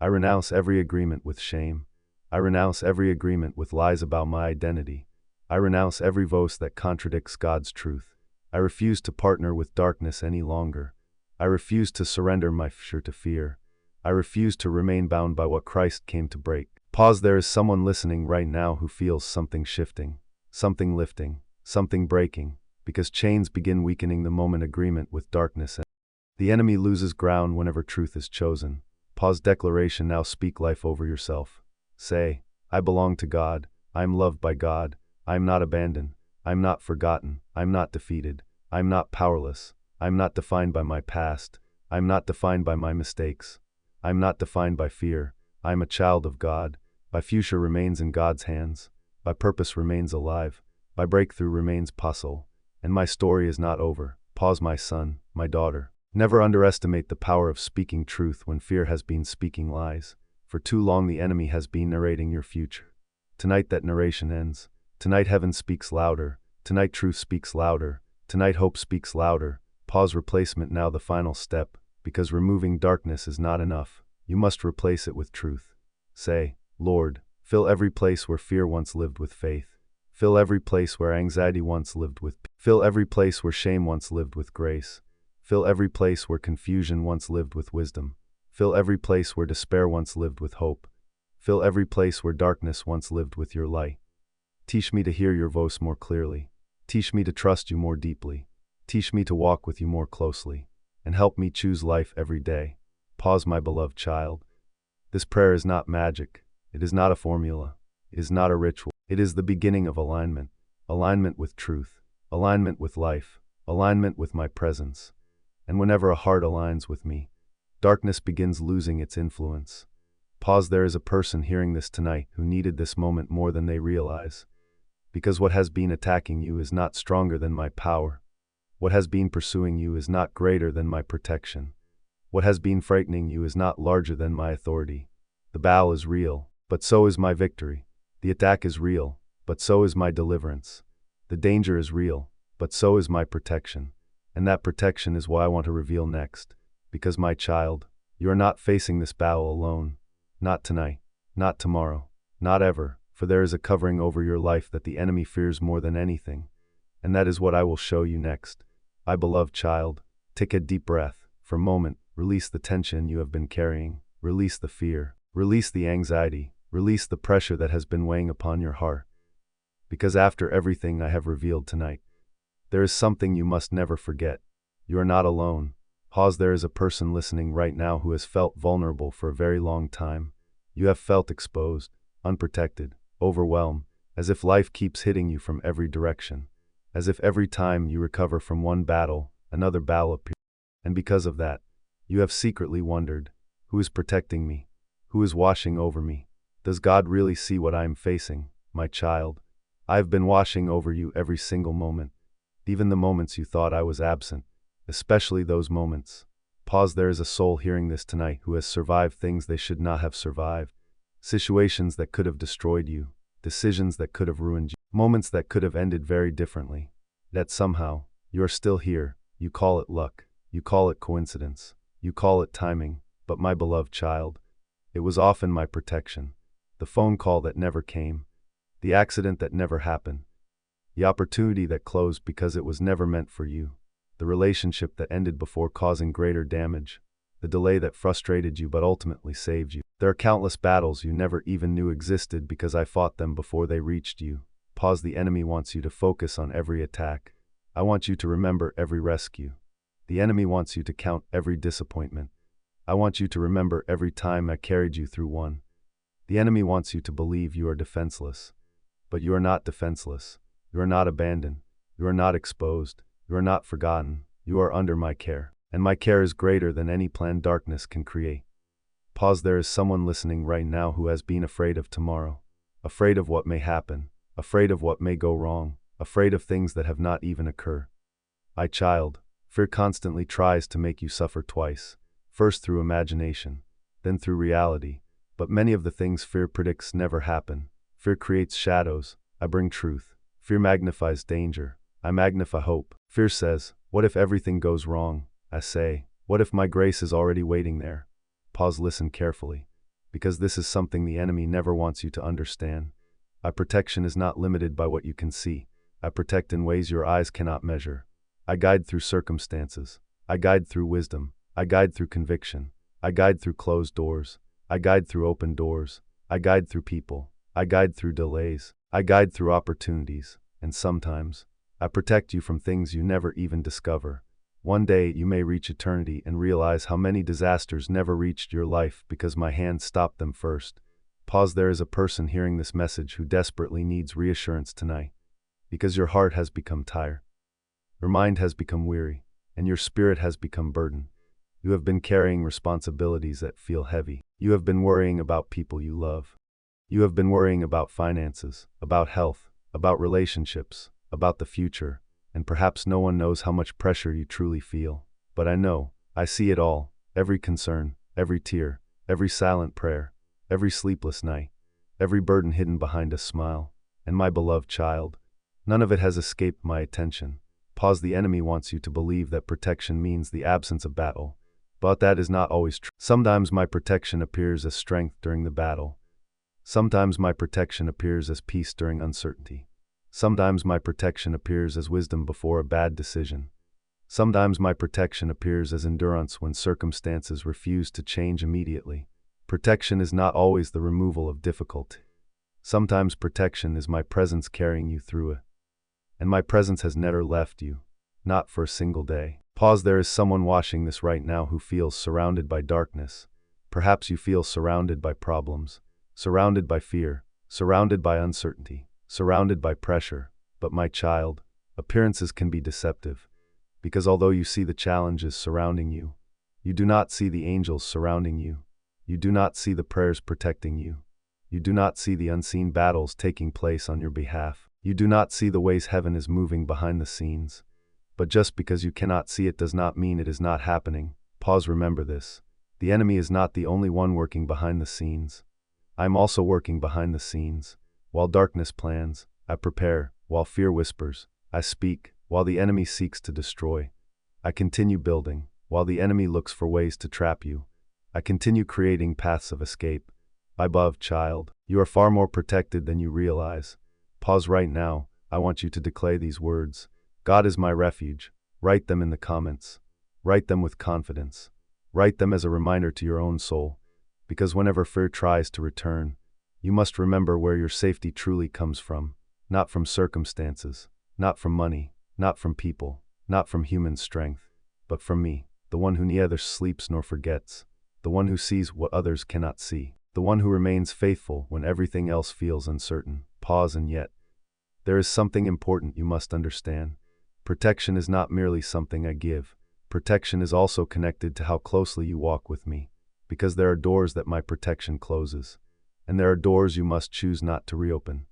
I renounce every agreement with shame. I renounce every agreement with lies about my identity. I renounce every voice that contradicts God's truth. I refuse to partner with darkness any longer. I refuse to surrender my future to fear. I refuse to remain bound by what Christ came to break. Pause. There is someone listening right now who feels something shifting, something lifting, something breaking, because chains begin weakening the moment agreement with darkness ends. The enemy loses ground whenever truth is chosen. Pause. Declaration. Now speak life over yourself. Say, I belong to God. I am loved by God. I am not abandoned. I am not forgotten. I am not defeated. I am not powerless. I am not defined by my past. I am not defined by my mistakes. I am not defined by fear. I am a child of God. My future remains in God's hands. My purpose remains alive. My breakthrough remains possible. And my story is not over. Pause. My son, my daughter, never underestimate the power of speaking truth when fear has been speaking lies. For too long the enemy has been narrating your future. Tonight that narration ends. Tonight heaven speaks louder. Tonight truth speaks louder. Tonight hope speaks louder. Pause. Replacement. Now the final step, because removing darkness is not enough. You must replace it with truth. Say, Lord, fill every place where fear once lived with faith. Fill every place where anxiety once lived with peace. Fill every place where shame once lived with grace. Fill every place where confusion once lived with wisdom. Fill every place where despair once lived with hope. Fill every place where darkness once lived with your light. Teach me to hear your voice more clearly. Teach me to trust you more deeply. Teach me to walk with you more closely. And help me choose life every day. Pause. My beloved child, this prayer is not magic. It is not a formula. It is not a ritual. It is the beginning of alignment. Alignment with truth. Alignment with life. Alignment with my presence. And whenever a heart aligns with me, darkness begins losing its influence. Pause. There is a person hearing this tonight who needed this moment more than they realize. Because what has been attacking you is not stronger than my power. What has been pursuing you is not greater than my protection. What has been frightening you is not larger than my authority. The battle is real, but so is my victory. The attack is real, but so is my deliverance. The danger is real, but so is my protection. And that protection is what I want to reveal next. Because, my child, you are not facing this battle alone. Not tonight, not tomorrow, not ever, for there is a covering over your life that the enemy fears more than anything. And that is what I will show you next. My beloved child, take a deep breath. For a moment, release the tension you have been carrying. Release the fear. Release the anxiety. Release the pressure that has been weighing upon your heart. Because after everything I have revealed tonight, there is something you must never forget. You are not alone. Pause. There is a person listening right now who has felt vulnerable for a very long time. You have felt exposed, unprotected, overwhelmed, as if life keeps hitting you from every direction. As if every time you recover from one battle, another battle appears. And because of that, you have secretly wondered, who is protecting me? Who is watching over me? Does God really see what I am facing, my child? I have been watching over you every single moment, even the moments you thought I was absent, especially those moments. Pause. There is a soul hearing this tonight who has survived things they should not have survived, situations that could have destroyed you, decisions that could have ruined you, moments that could have ended very differently. Yet somehow, you are still here. You call it luck, you call it coincidence, you call it timing, but my beloved child, it was often my protection. The phone call that never came, the accident that never happened, the opportunity that closed because it was never meant for you, the relationship that ended before causing greater damage, the delay that frustrated you but ultimately saved you. There are countless battles you never even knew existed because I fought them before they reached you. Pause. The enemy wants you to focus on every attack. I want you to remember every rescue. The enemy wants you to count every disappointment. I want you to remember every time I carried you through one. The enemy wants you to believe you are defenseless. But you are not defenseless. You are not abandoned. You are not exposed. You are not forgotten. You are under my care. And my care is greater than any plan darkness can create. Pause. There is someone listening right now who has been afraid of tomorrow. Afraid of what may happen. Afraid of what may go wrong. Afraid of things that have not even occurred. My child, fear constantly tries to make you suffer twice. First through imagination, then through reality. But many of the things fear predicts never happen. Fear creates shadows. I bring truth. Fear magnifies danger. I magnify hope. Fear says, what if everything goes wrong? I say, what if my grace is already waiting there? Pause. Listen carefully. Because this is something the enemy never wants you to understand. My protection is not limited by what you can see. I protect in ways your eyes cannot measure. I guide through circumstances. I guide through wisdom. I guide through conviction. I guide through closed doors. I guide through open doors. I guide through people. I guide through delays. I guide through opportunities. And sometimes, I protect you from things you never even discover. One day you may reach eternity and realize how many disasters never reached your life because my hand stopped them first. Pause. There is a person hearing this message who desperately needs reassurance tonight. Because your heart has become tired. Your mind has become weary. And your spirit has become burdened. You have been carrying responsibilities that feel heavy. You have been worrying about people you love. You have been worrying about finances, about health, about relationships, about the future, and perhaps no one knows how much pressure you truly feel. But I know, I see it all, every concern, every tear, every silent prayer, every sleepless night, every burden hidden behind a smile. And my beloved child, none of it has escaped my attention. Pause. The enemy wants you to believe that protection means the absence of battle. But that is not always true. Sometimes my protection appears as strength during the battle. Sometimes my protection appears as peace during uncertainty. Sometimes my protection appears as wisdom before a bad decision. Sometimes my protection appears as endurance when circumstances refuse to change immediately. Protection is not always the removal of difficulty. Sometimes protection is my presence carrying you through it. And my presence has never left you, not for a single day. Pause. There is someone watching this right now who feels surrounded by darkness. Perhaps you feel surrounded by problems, surrounded by fear, surrounded by uncertainty, surrounded by pressure. But my child, appearances can be deceptive. Because although you see the challenges surrounding you, you do not see the angels surrounding you. You do not see the prayers protecting you. You do not see the unseen battles taking place on your behalf. You do not see the ways heaven is moving behind the scenes. But just because you cannot see it does not mean it is not happening. Pause, remember this. The enemy is not the only one working behind the scenes. I am also working behind the scenes. While darkness plans, I prepare. While fear whispers, I speak. While the enemy seeks to destroy, I continue building. While the enemy looks for ways to trap you, I continue creating paths of escape. My beloved child, you are far more protected than you realize. Pause right now. I want you to declare these words. God is my refuge. Write them in the comments. Write them with confidence. Write them as a reminder to your own soul. Because whenever fear tries to return, you must remember where your safety truly comes from. Not from circumstances, not from money, not from people, not from human strength, but from me, the one who neither sleeps nor forgets, the one who sees what others cannot see, the one who remains faithful when everything else feels uncertain. Pause, and yet, there is something important you must understand. Protection is not merely something I give. Protection is also connected to how closely you walk with me, because there are doors that my protection closes, and there are doors you must choose not to reopen.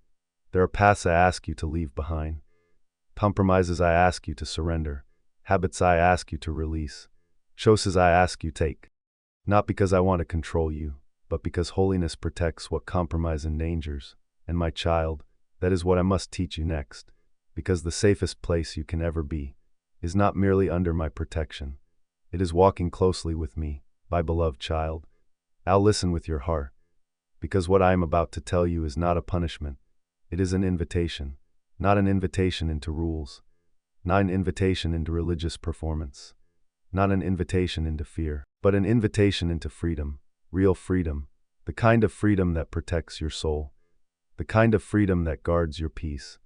There are paths I ask you to leave behind, compromises I ask you to surrender, habits I ask you to release, choices I ask you to take. Not because I want to control you, but because holiness protects what compromise endangers. And my child, that is what I must teach you next. Because the safest place you can ever be is not merely under my protection. It is walking closely with me, my beloved child. I'll listen with your heart. Because what I am about to tell you is not a punishment. It is an invitation. Not an invitation into rules. Not an invitation into religious performance. Not an invitation into fear. But an invitation into freedom. Real freedom. The kind of freedom that protects your soul. The kind of freedom that guards your peace.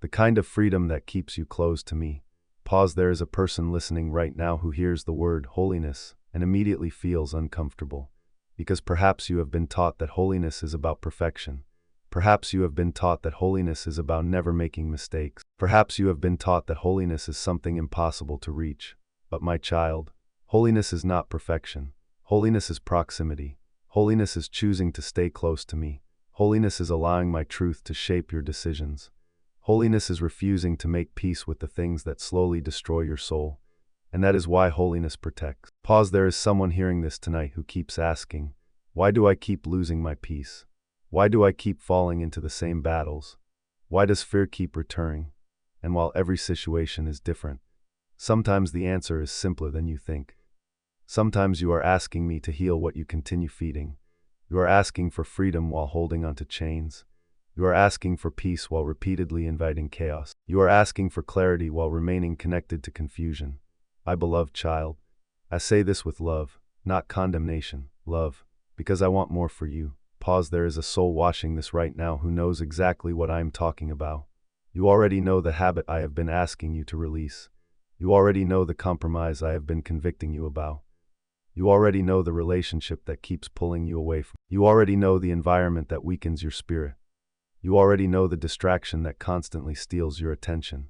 The kind of freedom that keeps you close to me. Pause. There is a person listening right now who hears the word holiness and immediately feels uncomfortable. Because perhaps you have been taught that holiness is about perfection. Perhaps you have been taught that holiness is about never making mistakes. Perhaps you have been taught that holiness is something impossible to reach. But my child, holiness is not perfection. Holiness is proximity. Holiness is choosing to stay close to me. Holiness is allowing my truth to shape your decisions. Holiness is refusing to make peace with the things that slowly destroy your soul. And that is why holiness protects. Pause. There is someone hearing this tonight who keeps asking, why do I keep losing my peace? Why do I keep falling into the same battles? Why does fear keep returning? And while every situation is different, sometimes the answer is simpler than you think. Sometimes you are asking me to heal what you continue feeding. You are asking for freedom while holding onto chains. You are asking for peace while repeatedly inviting chaos. You are asking for clarity while remaining connected to confusion. My beloved child, I say this with love, not condemnation. Love, because I want more for you. Pause. There is a soul watching this right now who knows exactly what I am talking about. You already know the habit I have been asking you to release. You already know the compromise I have been convicting you about. You already know the relationship that keeps pulling you away from. You already know the environment that weakens your spirit. You already know the distraction that constantly steals your attention.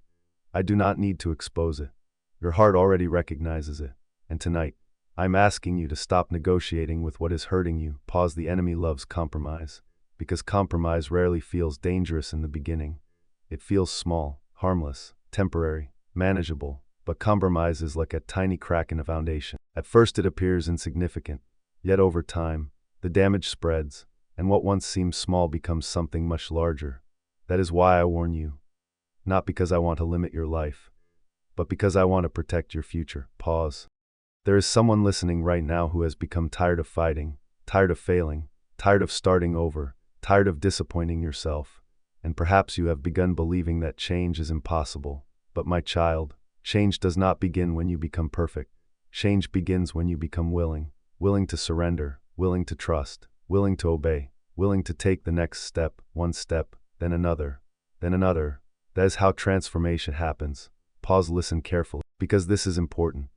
I do not need to expose it. Your heart already recognizes it. And tonight, I'm asking you to stop negotiating with what is hurting you. Pause. The enemy loves compromise, because compromise rarely feels dangerous in the beginning. It feels small, harmless, temporary, manageable, but compromise is like a tiny crack in a foundation. At first it appears insignificant, yet over time, the damage spreads, and what once seemed small becomes something much larger. That is why I warn you. Not because I want to limit your life, but because I want to protect your future. Pause. There is someone listening right now who has become tired of fighting, tired of failing, tired of starting over, tired of disappointing yourself, and perhaps you have begun believing that change is impossible. But my child, change does not begin when you become perfect. Change begins when you become willing to surrender, willing to trust, willing to obey, willing to take the next step, one step, then another, then another. That is how transformation happens. Pause. Listen carefully, because this is important.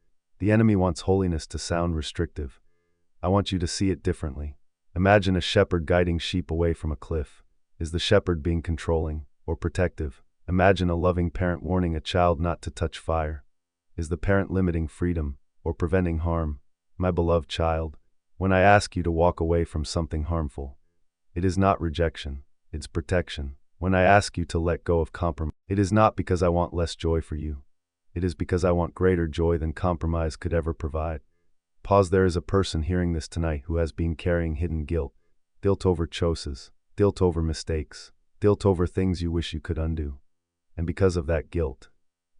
The enemy wants holiness to sound restrictive. I want you to see it differently. Imagine a shepherd guiding sheep away from a cliff. Is the shepherd being controlling or protective? Imagine a loving parent warning a child not to touch fire. Is the parent limiting freedom or preventing harm? My beloved child, when I ask you to walk away from something harmful, it is not rejection, it's protection. When I ask you to let go of compromise, it is not because I want less joy for you. It is because I want greater joy than compromise could ever provide. Pause. There is a person hearing this tonight who has been carrying hidden guilt over choices, guilt over mistakes, guilt over things you wish you could undo. And because of that guilt,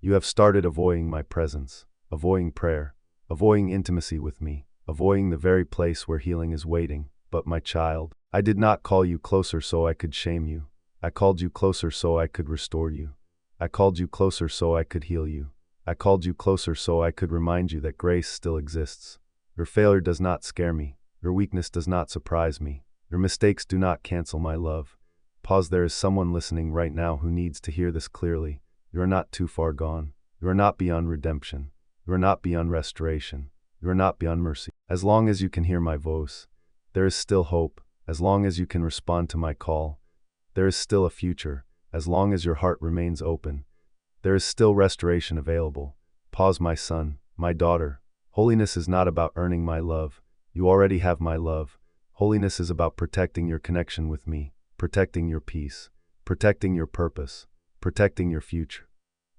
you have started avoiding my presence, avoiding prayer, avoiding intimacy with me, avoiding the very place where healing is waiting. But my child, I did not call you closer so I could shame you. I called you closer so I could restore you. I called you closer so I could heal you. I called you closer so I could remind you that grace still exists. Your failure does not scare me. Your weakness does not surprise me. Your mistakes do not cancel my love. Pause. There is someone listening right now who needs to hear this clearly. You are not too far gone. You are not beyond redemption. You are not beyond restoration. You are not beyond mercy. As long as you can hear my voice, there is still hope. As long as you can respond to my call, there is still a future. As long as your heart remains open, there is still restoration available. Pause. My son, my daughter. Holiness is not about earning my love. You already have my love. Holiness is about protecting your connection with me, protecting your peace, protecting your purpose, protecting your future.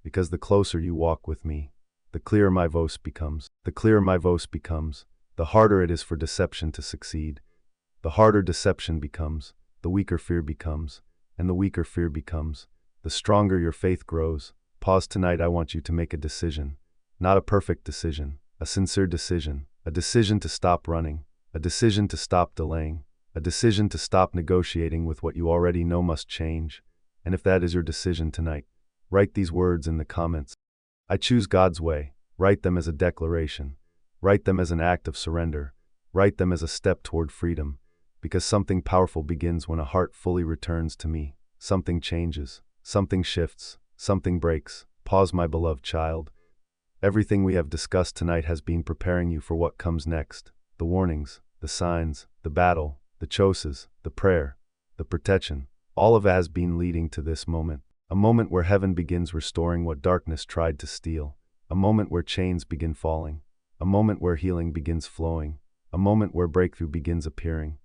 Because the closer you walk with me, the clearer my voice becomes. The clearer my voice becomes, the harder it is for deception to succeed. The harder deception becomes, the weaker fear becomes, and the weaker fear becomes, the stronger your faith grows. Pause. Tonight I want you to make a decision. Not a perfect decision, a sincere decision. A decision to stop running, a decision to stop delaying, a decision to stop negotiating with what you already know must change. And if that is your decision tonight, write these words in the comments. I choose God's way. Write them as a declaration. Write them as an act of surrender. Write them as a step toward freedom. Because something powerful begins when a heart fully returns to me. Something changes, something shifts, something breaks. Pause. My beloved child. Everything we have discussed tonight has been preparing you for what comes next. The warnings, the signs, the battle, the choices, the prayer, the protection. All of it has been leading to this moment. A moment where heaven begins restoring what darkness tried to steal. A moment where chains begin falling. A moment where healing begins flowing. A moment where breakthrough begins appearing.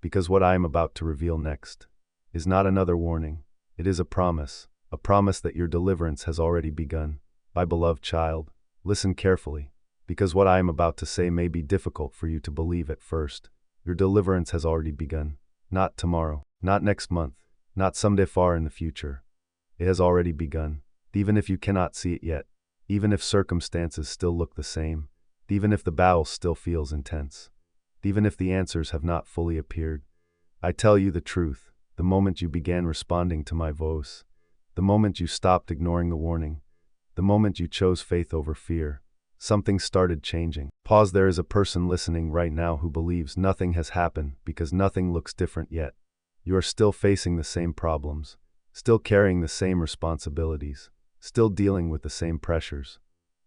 Because what I am about to reveal next is not another warning. It is a promise that your deliverance has already begun. My beloved child, listen carefully, because what I am about to say may be difficult for you to believe at first. Your deliverance has already begun. Not tomorrow, not next month, not someday far in the future. It has already begun, even if you cannot see it yet, even if circumstances still look the same, even if the battle still feels intense, even if the answers have not fully appeared. I tell you the truth, the moment you began responding to my voice, the moment you stopped ignoring the warning, the moment you chose faith over fear, something started changing. Pause. There is a person listening right now who believes nothing has happened because nothing looks different yet. You are still facing the same problems, still carrying the same responsibilities, still dealing with the same pressures.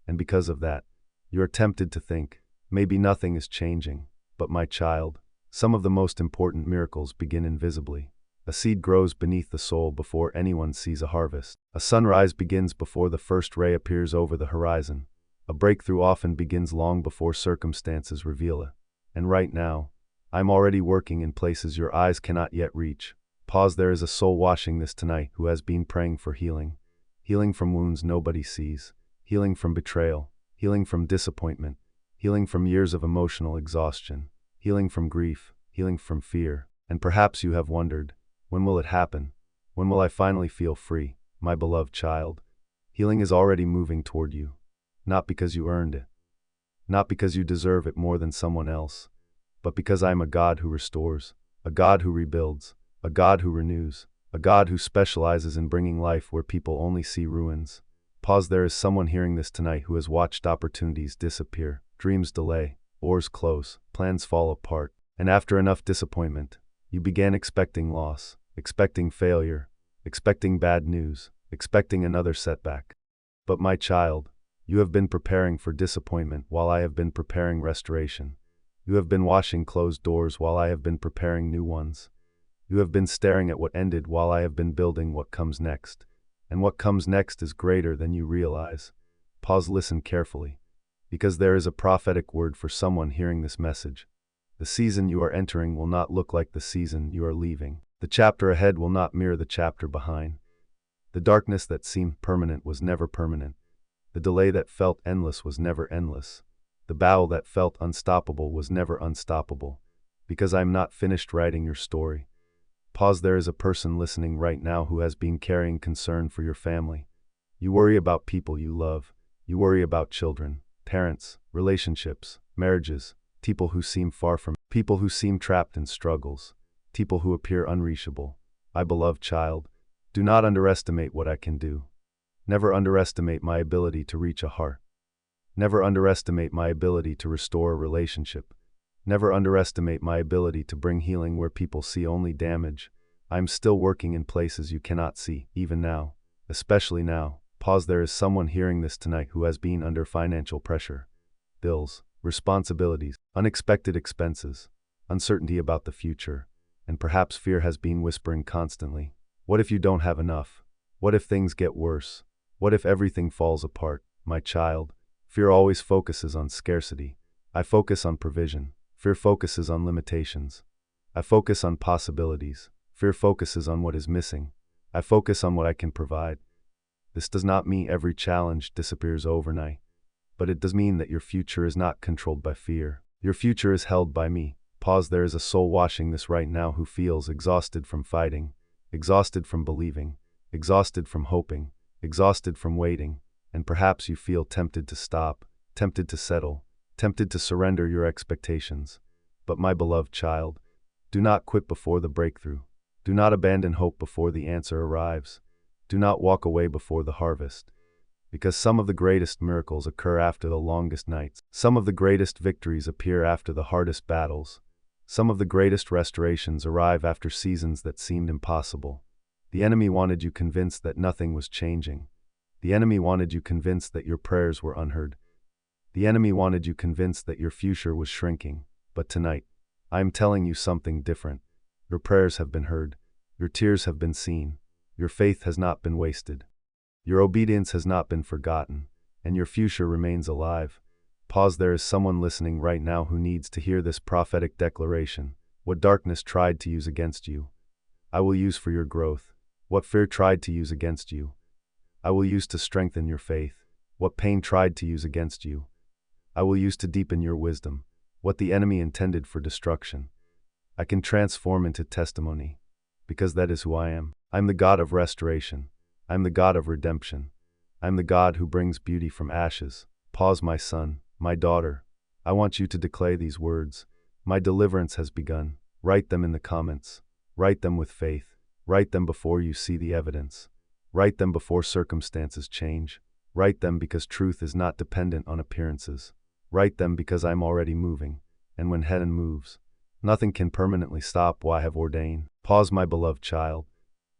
And because of that, you are tempted to think, maybe nothing is changing. But my child, some of the most important miracles begin invisibly. A seed grows beneath the soil before anyone sees a harvest. A sunrise begins before the first ray appears over the horizon. A breakthrough often begins long before circumstances reveal it. And right now, I'm already working in places your eyes cannot yet reach. Pause. There is a soul watching this tonight who has been praying for healing. Healing from wounds nobody sees. Healing from betrayal. Healing from disappointment. Healing from years of emotional exhaustion. Healing from grief. Healing from fear. And perhaps you have wondered, when will it happen? When will I finally feel free? My beloved child, healing is already moving toward you. Not because you earned it. Not because you deserve it more than someone else. But because I am a God who restores, a God who rebuilds, a God who renews, a God who specializes in bringing life where people only see ruins. Pause. There is someone hearing this tonight who has watched opportunities disappear, dreams delay, doors close, plans fall apart, and after enough disappointment, you began expecting loss, expecting failure, expecting bad news, expecting another setback. But my child, you have been preparing for disappointment while I have been preparing restoration. You have been washing closed doors while I have been preparing new ones. You have been staring at what ended while I have been building what comes next. And what comes next is greater than you realize. Pause. Listen carefully, because there is a prophetic word for someone hearing this message. The season you are entering will not look like the season you are leaving. The chapter ahead will not mirror the chapter behind. The darkness that seemed permanent was never permanent. The delay that felt endless was never endless. The battle that felt unstoppable was never unstoppable. Because I'm not finished writing your story. Pause. There is a person listening right now who has been carrying concern for your family. You worry about people you love. You worry about children, parents, relationships, marriages, people who seem far from, people who seem trapped in struggles, people who appear unreachable. My beloved child, do not underestimate what I can do. Never underestimate my ability to reach a heart. Never underestimate my ability to restore a relationship. Never underestimate my ability to bring healing where people see only damage. I am still working in places you cannot see, even now, especially now. Pause. There is someone hearing this tonight who has been under financial pressure. Bills, responsibilities, unexpected expenses, uncertainty about the future, and perhaps fear has been whispering constantly. What if you don't have enough? What if things get worse? What if everything falls apart? My child, fear always focuses on scarcity. I focus on provision. Fear focuses on limitations. I focus on possibilities. Fear focuses on what is missing. I focus on what I can provide. This does not mean every challenge disappears overnight, but it does mean that your future is not controlled by fear. Your future is held by me. Pause. There is a soul watching this right now who feels exhausted from fighting, exhausted from believing, exhausted from hoping, exhausted from waiting, and perhaps you feel tempted to stop, tempted to settle, tempted to surrender your expectations. But my beloved child, do not quit before the breakthrough. Do not abandon hope before the answer arrives. Do not walk away before the harvest. Because some of the greatest miracles occur after the longest nights. Some of the greatest victories appear after the hardest battles. Some of the greatest restorations arrive after seasons that seemed impossible. The enemy wanted you convinced that nothing was changing. The enemy wanted you convinced that your prayers were unheard. The enemy wanted you convinced that your future was shrinking. But tonight, I am telling you something different. Your prayers have been heard. Your tears have been seen. Your faith has not been wasted. Your obedience has not been forgotten, and your future remains alive. Pause. There is someone listening right now who needs to hear this prophetic declaration. What darkness tried to use against you, I will use for your growth. What fear tried to use against you, I will use to strengthen your faith. What pain tried to use against you, I will use to deepen your wisdom. What the enemy intended for destruction, I can transform into testimony, because that is who I am. I am the God of restoration. I am the God of redemption. I am the God who brings beauty from ashes. Pause. My son, my daughter, I want you to declare these words. My deliverance has begun. Write them in the comments. Write them with faith. Write them before you see the evidence. Write them before circumstances change. Write them because truth is not dependent on appearances. Write them because I'm already moving, and when heaven moves, nothing can permanently stop what I have ordained. Pause. My beloved child,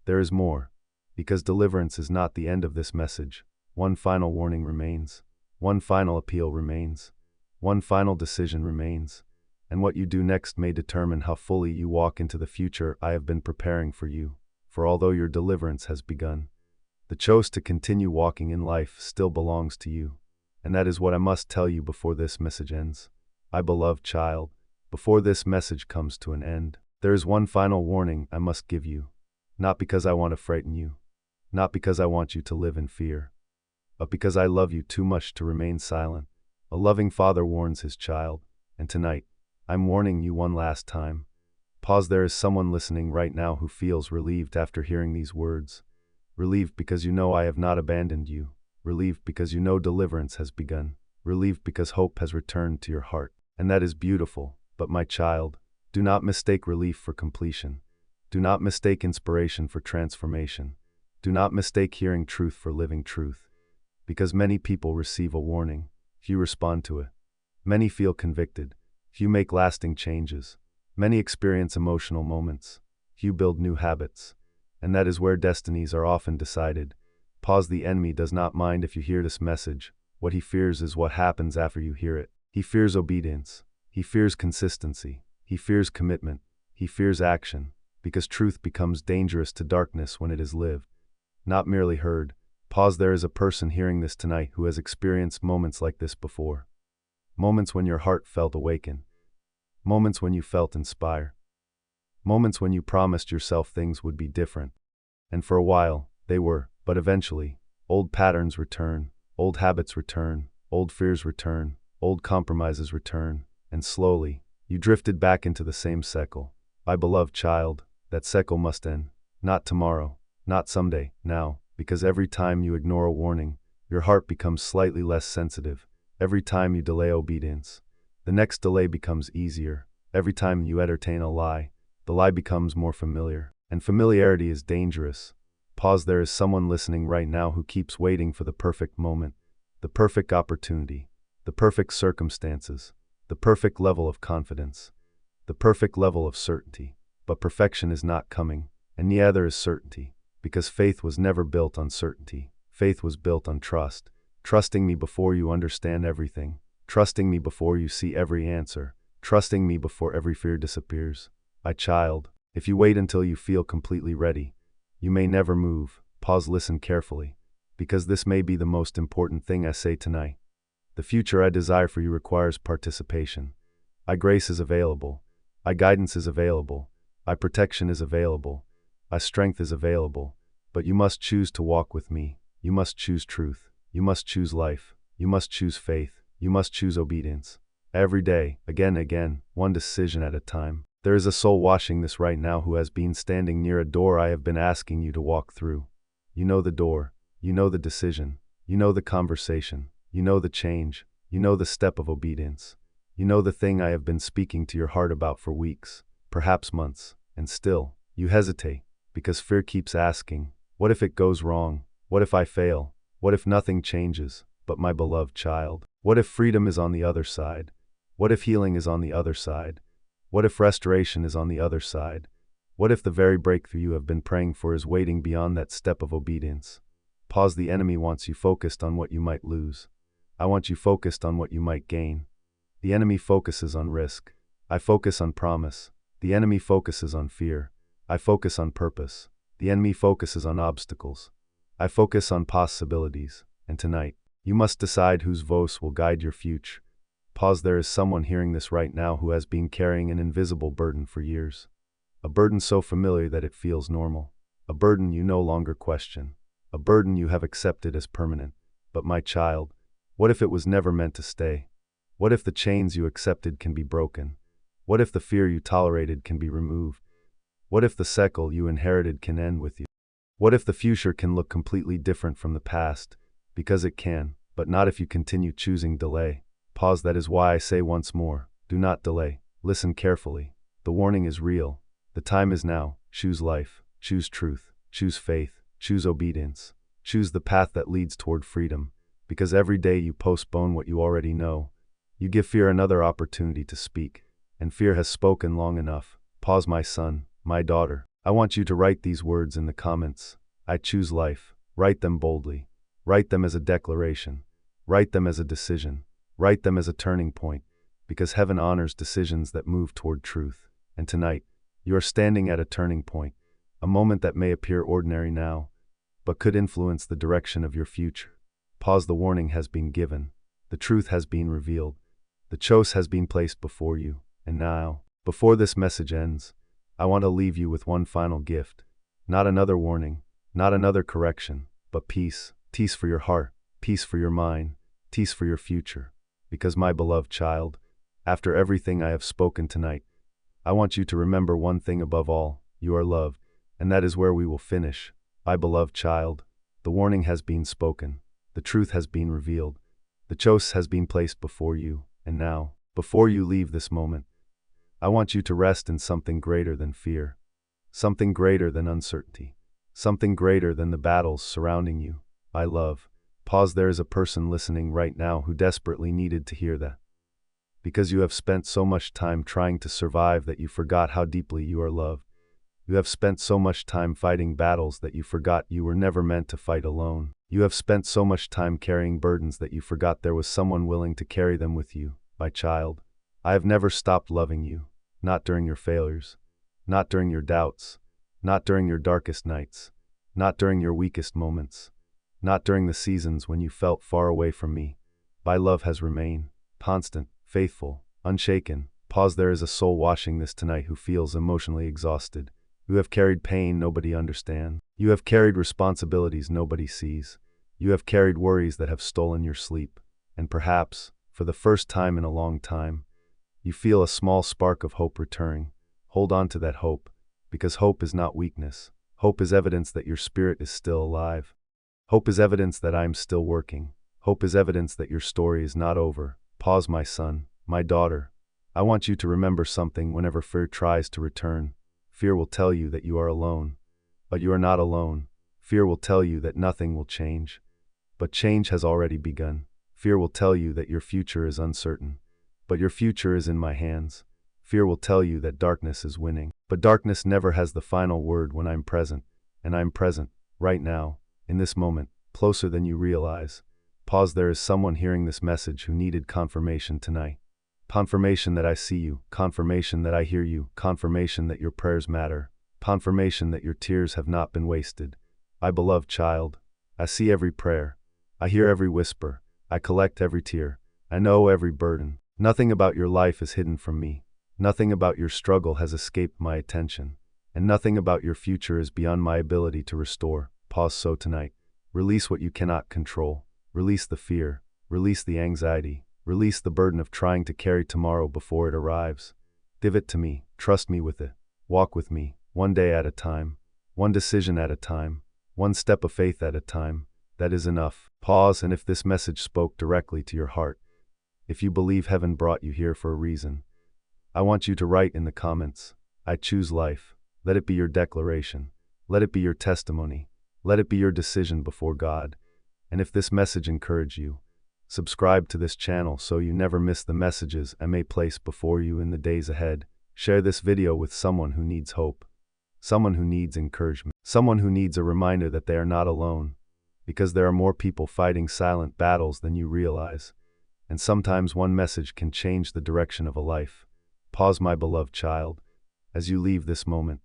there is more, because deliverance is not the end of this message. One final warning remains. One final appeal remains. One final decision remains. And what you do next may determine how fully you walk into the future I have been preparing for you. For although your deliverance has begun, the choice to continue walking in life still belongs to you. And that is what I must tell you before this message ends. My beloved child, before this message comes to an end, there is one final warning I must give you. Not because I want to frighten you, not because I want you to live in fear, but because I love you too much to remain silent. A loving father warns his child, and tonight, I'm warning you one last time. Pause. There is someone listening right now who feels relieved after hearing these words. Relieved because you know I have not abandoned you. Relieved because you know deliverance has begun. Relieved because hope has returned to your heart. And that is beautiful. But my child, do not mistake relief for completion. Do not mistake inspiration for transformation. Do not mistake hearing truth for living truth. Because many people receive a warning, few respond to it. Many feel convicted, few make lasting changes. Many experience emotional moments, few build new habits. And that is where destinies are often decided. Pause. The enemy does not mind if you hear this message. What he fears is what happens after you hear it. He fears obedience. He fears consistency. He fears commitment. He fears action. Because truth becomes dangerous to darkness when it is lived, not merely heard. Pause. There is a person hearing this tonight who has experienced moments like this before. Moments when your heart felt awakened. Moments when you felt inspired. Moments when you promised yourself things would be different. And for a while, they were, but eventually, old patterns return, old habits return, old fears return, old compromises return, and slowly, you drifted back into the same cycle. My beloved child, that cycle must end. Not tomorrow, not someday, now, because every time you ignore a warning, your heart becomes slightly less sensitive. Every time you delay obedience, the next delay becomes easier. Every time you entertain a lie, the lie becomes more familiar. And familiarity is dangerous. Pause. There is someone listening right now who keeps waiting for the perfect moment, the perfect opportunity, the perfect circumstances, the perfect level of confidence, the perfect level of certainty. But perfection is not coming, and neither is certainty, because faith was never built on certainty. Faith was built on trust. Trusting me before you understand everything. Trusting me before you see every answer. Trusting me before every fear disappears. My child, if you wait until you feel completely ready, you may never move. Pause. Listen carefully, because this may be the most important thing I say tonight. The future I desire for you requires participation. My grace is available. My guidance is available. My protection is available. My strength is available. But you must choose to walk with me. You must choose truth. You must choose life. You must choose faith. You must choose obedience. Every day, again and again, one decision at a time. There is a soul watching this right now who has been standing near a door I have been asking you to walk through. You know the door. You know the decision. You know the conversation. You know the change. You know the step of obedience. You know the thing I have been speaking to your heart about for weeks, perhaps months, and still, you hesitate, because fear keeps asking, what if it goes wrong? What if I fail? What if nothing changes? But my beloved child, what if freedom is on the other side? What if healing is on the other side? What if restoration is on the other side? What if the very breakthrough you have been praying for is waiting beyond that step of obedience? Pause. The enemy wants you focused on what you might lose. I want you focused on what you might gain. The enemy focuses on risk. I focus on promise. The enemy focuses on fear. I focus on purpose. The enemy focuses on obstacles. I focus on possibilities. And tonight, you must decide whose voice will guide your future. Pause. There is someone hearing this right now who has been carrying an invisible burden for years. A burden so familiar that it feels normal. A burden you no longer question. A burden you have accepted as permanent. But my child, what if it was never meant to stay? What if the chains you accepted can be broken? What if the fear you tolerated can be removed? What if the cycle you inherited can end with you? What if the future can look completely different from the past? Because it can, but not if you continue choosing delay. Pause. That is why I say once more, do not delay. Listen carefully. The warning is real. The time is now. Choose life. Choose truth. Choose faith. Choose obedience. Choose the path that leads toward freedom. Because every day you postpone what you already know, you give fear another opportunity to speak. And fear has spoken long enough. Pause. My son, my daughter, I want you to write these words in the comments. I choose life. Write them boldly. Write them as a declaration. Write them as a decision. Write them as a turning point, because heaven honors decisions that move toward truth. And tonight, you are standing at a turning point, a moment that may appear ordinary now, but could influence the direction of your future. Pause. The warning has been given. The truth has been revealed. The choice has been placed before you. And now, before this message ends, I want to leave you with one final gift. Not another warning, not another correction, but peace. Peace for your heart, peace for your mind, peace for your future. Because my beloved child, after everything I have spoken tonight, I want you to remember one thing above all: you are loved, and that is where we will finish. My beloved child, the warning has been spoken, the truth has been revealed, the choice has been placed before you, and now, before you leave this moment, I want you to rest in something greater than fear, something greater than uncertainty, something greater than the battles surrounding you. My love. Pause. There is a person listening right now who desperately needed to hear that. Because you have spent so much time trying to survive that you forgot how deeply you are loved. You have spent so much time fighting battles that you forgot you were never meant to fight alone. You have spent so much time carrying burdens that you forgot there was someone willing to carry them with you. My child, I have never stopped loving you, not during your failures, not during your doubts, not during your darkest nights, not during your weakest moments, not during the seasons when you felt far away from me. My love has remained constant, faithful, unshaken, Pause. There is a soul watching this tonight who feels emotionally exhausted. You have carried pain nobody understands. You have carried responsibilities nobody sees. You have carried worries that have stolen your sleep. And perhaps, for the first time in a long time, you feel a small spark of hope returning. Hold on to that hope, because hope is not weakness. Hope is evidence that your spirit is still alive. Hope is evidence that I am still working. Hope is evidence that your story is not over. Pause, my son, my daughter. I want you to remember something whenever fear tries to return. Fear will tell you that you are alone. But you are not alone. Fear will tell you that nothing will change. But change has already begun. Fear will tell you that your future is uncertain. But your future is in my hands. Fear will tell you that darkness is winning. But darkness never has the final word when I'm present. And I'm present, right now, in this moment, closer than you realize. Pause. There is someone hearing this message who needed confirmation tonight. Confirmation that I see you, confirmation that I hear you, confirmation that your prayers matter, confirmation that your tears have not been wasted. My beloved child, I see every prayer. I hear every whisper. I collect every tear. I know every burden. Nothing about your life is hidden from me. Nothing about your struggle has escaped my attention. And nothing about your future is beyond my ability to restore. Pause. So tonight, release what you cannot control. Release the fear. Release the anxiety. Release the burden of trying to carry tomorrow before it arrives. Give it to me. Trust me with it. Walk with me, one day at a time, one decision at a time, one step of faith at a time. That is enough. Pause. And if this message spoke directly to your heart, if you believe heaven brought you here for a reason, I want you to write in the comments, I choose life. Let it be your declaration. Let it be your testimony. Let it be your decision before God. And if this message encouraged you, subscribe to this channel so you never miss the messages I may place before you in the days ahead. Share this video with someone who needs hope, someone who needs encouragement, someone who needs a reminder that they are not alone, because there are more people fighting silent battles than you realize. And sometimes one message can change the direction of a life. Pause, my beloved child. As you leave this moment,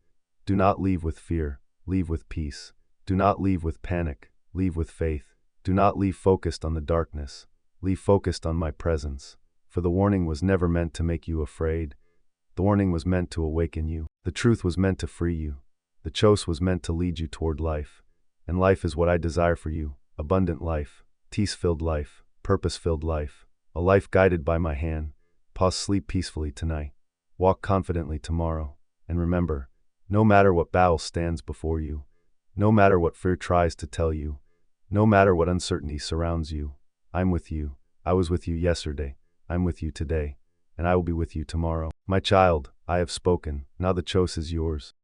do not leave with fear, leave with peace. Do not leave with panic, leave with faith. Do not leave focused on the darkness. Leave focused on my presence, for the warning was never meant to make you afraid. The warning was meant to awaken you. The truth was meant to free you. The choice was meant to lead you toward life. And life is what I desire for you. Abundant life, peace-filled life, purpose-filled life, a life guided by my hand. Pause. Sleep peacefully tonight. Walk confidently tomorrow. And remember, no matter what battle stands before you, no matter what fear tries to tell you, no matter what uncertainty surrounds you, I'm with you. I was with you yesterday. I'm with you today. And I will be with you tomorrow. My child, I have spoken. Now the choice is yours.